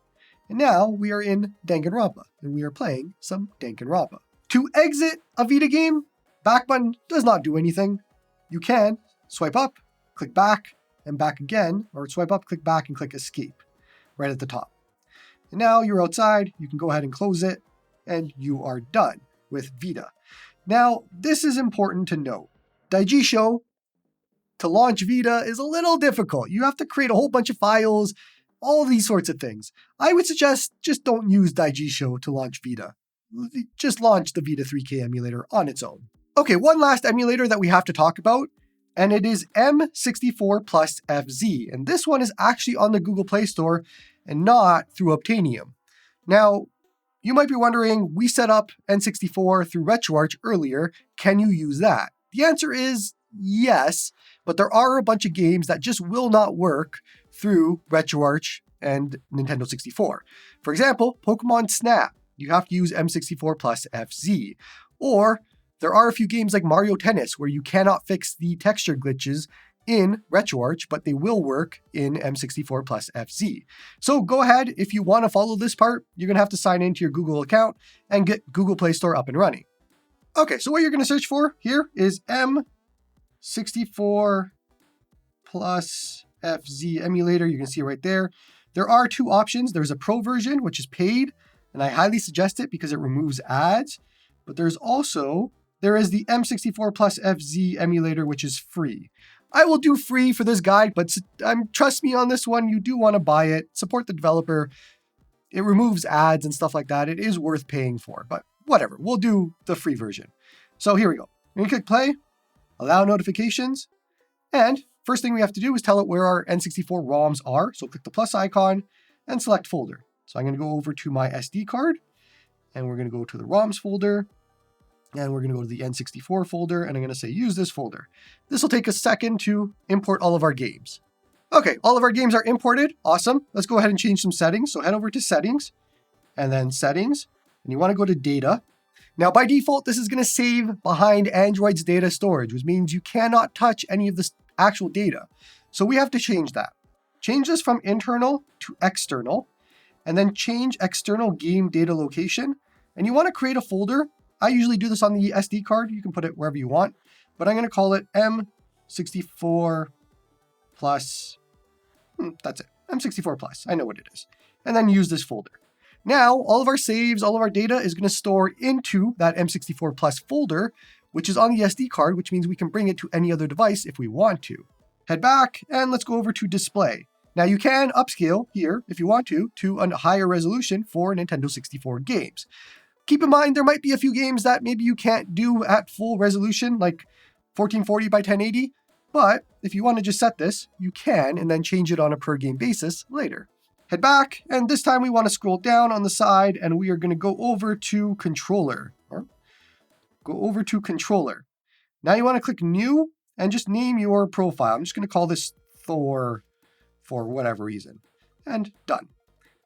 and now we are in Danganronpa, and we are playing some Danganronpa. To exit a Vita game, back button does not do anything. You can swipe up, click back, and back again, or swipe up, click back, and click escape right at the top. And now you're outside, you can go ahead and close it, and you are done with Vita. Now, this is important to note. Daijisho, to launch Vita, is a little difficult. You have to create a whole bunch of files, all these sorts of things. I would suggest just don't use Daijisho to launch Vita. Just launch the Vita 3K emulator on its own. Okay, one last emulator that we have to talk about, and it is M64Plus FZ. And this one is actually on the Google Play Store and not through Obtainium. Now, You might be wondering, we set up N64 through RetroArch earlier. Can you use that? The answer is yes, but there are a bunch of games that just will not work through RetroArch and Nintendo 64. For example, Pokemon Snap, you have to use M64Plus FZ. Or there are a few games like Mario Tennis where you cannot fix the texture glitches in RetroArch, but they will work in M64Plus FZ. So go ahead, if you want to follow this part, you're going to have to sign into your Google account and get Google Play Store up and running. Okay, so what you're going to search for here is M64Plus FZ emulator. You can see it right there. There are two options. There's a pro version, which is paid, and I highly suggest it because it removes ads. But there is the M64Plus FZ emulator, which is free. I will do free for this guide, but trust me on this one, you do want to buy it, support the developer. It removes ads and stuff like that. It is worth paying for, but whatever, we'll do the free version. So here we go. We're gonna click play, allow notifications, and first thing we have to do is tell it where our N64 ROMs are. So click the plus icon and select folder. So I'm gonna go over to my SD card, and we're gonna go to the ROMs folder, and we're going to go to the N64 folder, and I'm going to say use this folder. This will take a second to import all of our games. Okay, all of our games are imported. Awesome. Let's go ahead and change some settings. So head over to settings, and then settings, and you want to go to data. Now by default, this is going to save behind Android's data storage, which means you cannot touch any of this actual data. So we have to change that. Change this from internal to external, and then change external game data location. And you want to create a folder. I usually do this on the SD card. You can put it wherever you want, but I'm going to call it M64 Plus. That's it. M64 Plus. I know what it is. And then use this folder. Now, all of our saves, all of our data is going to store into that M64 Plus folder, which is on the SD card, which means we can bring it to any other device if we want to. Head back and let's go over to display. Now you can upscale here if you want to a higher resolution for Nintendo 64 games. Keep in mind, there might be a few games that maybe you can't do at full resolution, like 1440 by 1080, but if you want to just set this, you can, and then change it on a per game basis later. Head back, and this time we want to scroll down on the side, and we are going to go over to controller. Now you want to click new, and just name your profile. I'm just going to call this Thor for whatever reason, and done.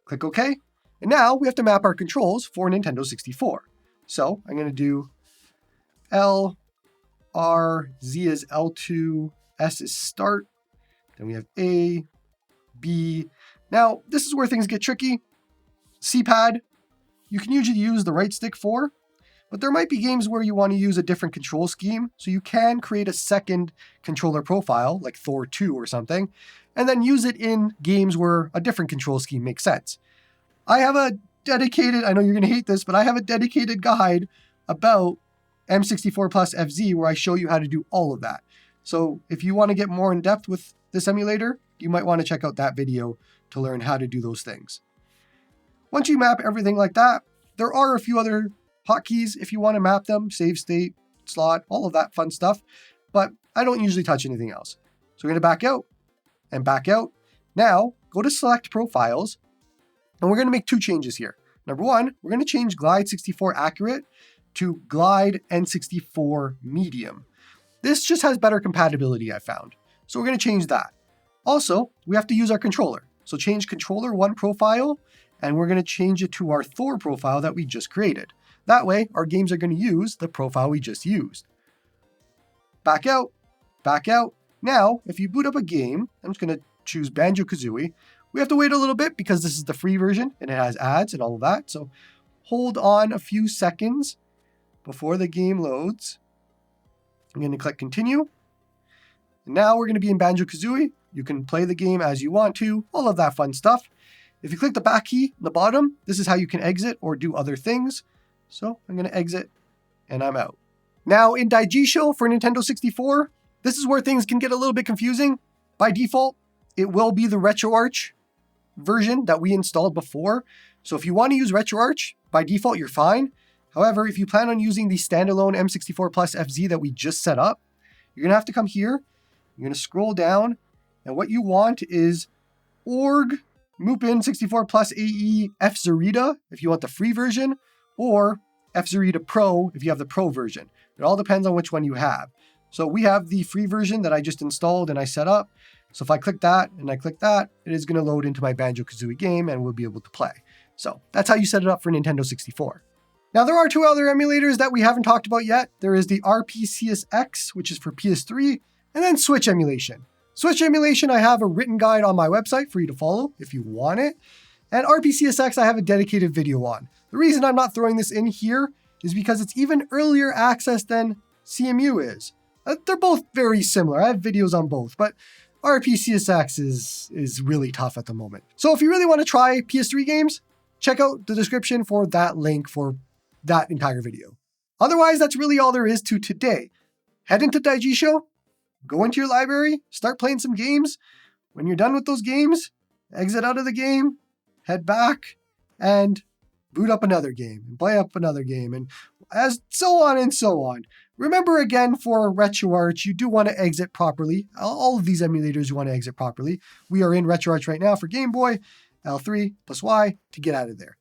Click OK. And now we have to map our controls for Nintendo 64. So I'm going to do L, R, Z is L2, S is start. Then we have A, B. Now, this is where things get tricky. C-pad, you can usually use the right stick for, but there might be games where you want to use a different control scheme. So you can create a second controller profile, like Thor 2 or something, and then use it in games where a different control scheme makes sense. I have a dedicated, I know you're going to hate this, but I have a dedicated guide about M64 Plus FZ where I show you how to do all of that. So if you want to get more in depth with this emulator, you might want to check out that video to learn how to do those things. Once you map everything like that, there are a few other hotkeys if you want to map them, save state, slot, all of that fun stuff, but I don't usually touch anything else. So we're going to back out and back out. Now go to select profiles. And we're going to make two changes here. Number one, we're going to change Glide 64 Accurate to Glide N64 Medium. This just has better compatibility, I found. So we're going to change that. Also, we have to use our controller. So change controller 1 profile, and we're going to change it to our Thor profile that we just created. That way, our games are going to use the profile we just used. Back out, back out. Now, if you boot up a game, I'm just going to choose Banjo-Kazooie. We have to wait a little bit because this is the free version and it has ads and all of that. So hold on a few seconds before the game loads. I'm going to click continue. And now we're going to be in Banjo-Kazooie. You can play the game as you want to, all of that fun stuff. If you click the back key in the bottom, this is how you can exit or do other things. So I'm going to exit and I'm out. Now in Daijisho for Nintendo 64, this is where things can get a little bit confusing. By default, it will be the RetroArch version that we installed before. So if you want to use RetroArch, by default, you're fine. However, if you plan on using the standalone M64 Plus FZ that we just set up, you're going to have to come here. You're going to scroll down, and what you want is org M64Plus FZ if you want the free version, or FZ Pro if you have the Pro version. It all depends on which one you have. So we have the free version that I just installed and I set up. So if I click that and I click that, it is going to load into my Banjo-Kazooie game and we'll be able to play. So that's how you set it up for Nintendo 64. Now there are two other emulators that we haven't talked about yet. There is the RPCSX, which is for PS3, and then Switch emulation. Switch emulation, I have a written guide on my website for you to follow if you want it. And RPCSX, I have a dedicated video on. The reason I'm not throwing this in here is because it's even earlier access than CEMU is. They're both very similar. I have videos on both, but RPCSX is really tough at the moment. So if you really want to try PS3 games, check out the description for that link for that entire video. Otherwise, that's really all there is to today. Head into Daijisho, go into your library, start playing some games. When you're done with those games, exit out of the game, head back, and boot up another game, and play up another game, and as so on and so on. Remember again, for RetroArch, you do want to exit properly. All of these emulators you want to exit properly. We are in RetroArch right now for Game Boy, L3 plus Y to get out of there.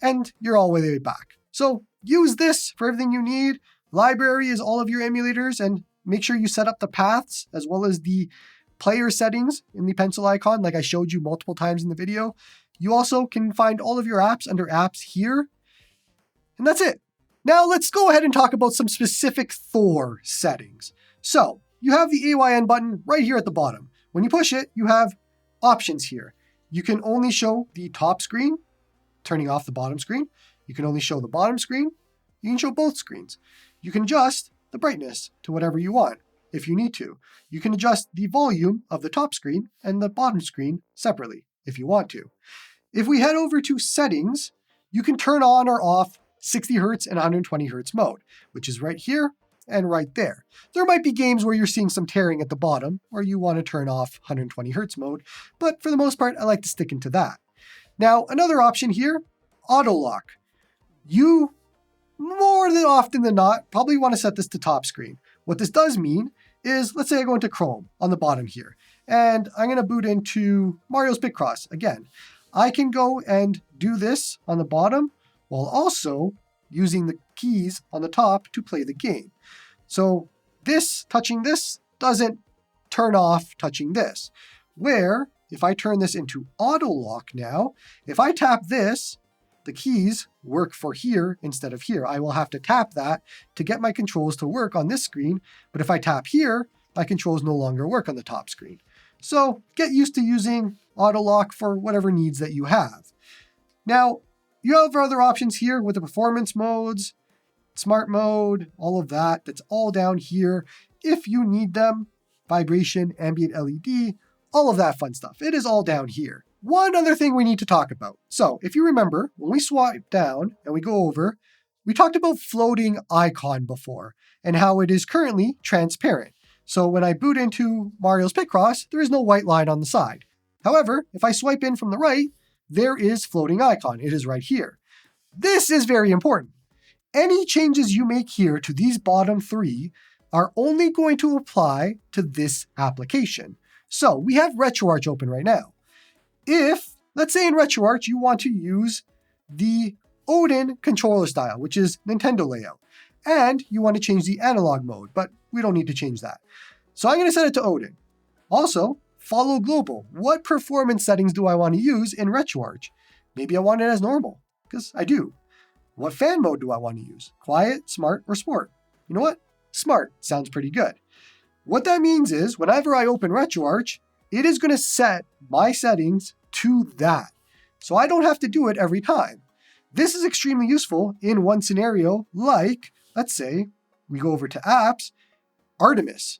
And you're all the way back. So use this for everything you need. Library is all of your emulators, and make sure you set up the paths as well as the player settings in the pencil icon like I showed you multiple times in the video. You also can find all of your apps under apps here. And that's it. Now let's go ahead and talk about some specific Thor settings. So you have the AYN button right here at the bottom. When you push it, you have options here. You can only show the top screen, turning off the bottom screen. You can only show the bottom screen. You can show both screens. You can adjust the brightness to whatever you want if you need to. You can adjust the volume of the top screen and the bottom screen separately if you want to. If we head over to settings, you can turn on or off 60 Hz and 120 Hz mode, which is right here and right there. There might be games where you're seeing some tearing at the bottom or you want to turn off 120 Hz mode, but for the most part, I like to stick into that. Now, another option here, auto lock. You, more than often than not, probably want to set this to top screen. What this does mean is, let's say I go into Chrome on the bottom here, and I'm going to boot into Mario's Picross again. I can go and do this on the bottom while also using the keys on the top to play the game. So this, touching this, doesn't turn off touching this. Where, if I turn this into auto lock now, if I tap this, the keys work for here instead of here. I will have to tap that to get my controls to work on this screen, but if I tap here, my controls no longer work on the top screen. So get used to using auto lock for whatever needs that you have. Now, you have other options here with the performance modes, smart mode, all of that. That's all down here if you need them. Vibration, ambient LED, all of that fun stuff. It is all down here. One other thing we need to talk about. So if you remember, when we swipe down and we go over, we talked about floating icon before and how it is currently transparent. So when I boot into Mario's Picross, there is no white line on the side. However, if I swipe in from the right, there is floating icon. It is right here. This is very important. Any changes you make here to these bottom three are only going to apply to this application. So we have RetroArch open right now. If, let's say in RetroArch, you want to use the Odin controller style, which is Nintendo layout, and you want to change the analog mode, but we don't need to change that. So I'm going to set it to Odin. Also, follow global. What performance settings do I want to use in RetroArch? Maybe I want it as normal, because I do. What fan mode do I want to use? Quiet, smart, or sport? You know what? Smart sounds pretty good. What that means is, whenever I open RetroArch, it is going to set my settings to that. So I don't have to do it every time. This is extremely useful in one scenario, like, let's say, we go over to apps, Artemis.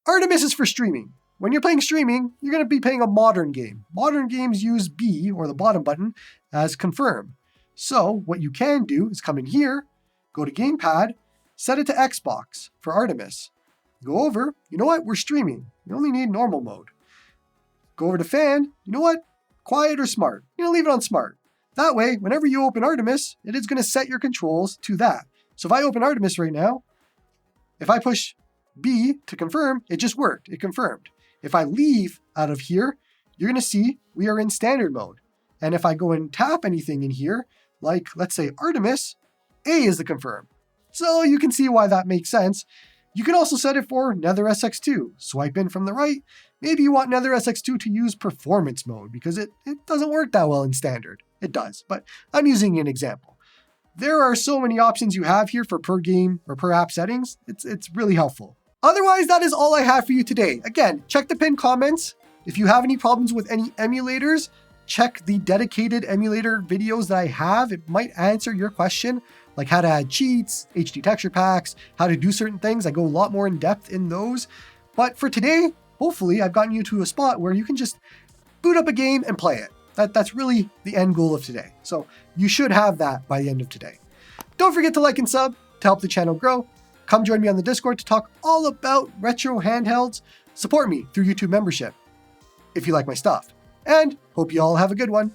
Artemis is for streaming. When you're playing streaming, you're going to be playing a modern game. Modern games use B, or the bottom button, as confirm. So what you can do is come in here, go to Gamepad, set it to Xbox for Artemis. Go over, you know what, we're streaming. You only need normal mode. Go over to fan, you know what, quiet or smart. You're going to leave it on smart. That way, whenever you open Artemis, it is going to set your controls to that. So if I open Artemis right now, if I push B to confirm, it just worked. It confirmed. If I leave out of here, you're going to see we are in standard mode. And if I go and tap anything in here, like let's say Artemis, A is the confirm. So you can see why that makes sense. You can also set it for Nether SX2. Swipe in from the right. Maybe you want Nether SX2 to use performance mode because it doesn't work that well in standard. It does, but I'm using an example. There are so many options you have here for per game or per app settings. It's really helpful. Otherwise, that is all I have for you today. Again, check the pinned comments. If you have any problems with any emulators, check the dedicated emulator videos that I have. It might answer your question, like how to add cheats, HD texture packs, how to do certain things. I go a lot more in depth in those. But for today, hopefully I've gotten you to a spot where you can just boot up a game and play it. That's really the end goal of today. So you should have that by the end of today. Don't forget to like and sub to help the channel grow. Come join me on the Discord to talk all about retro handhelds. Support me through YouTube membership if you like my stuff. And hope you all have a good one.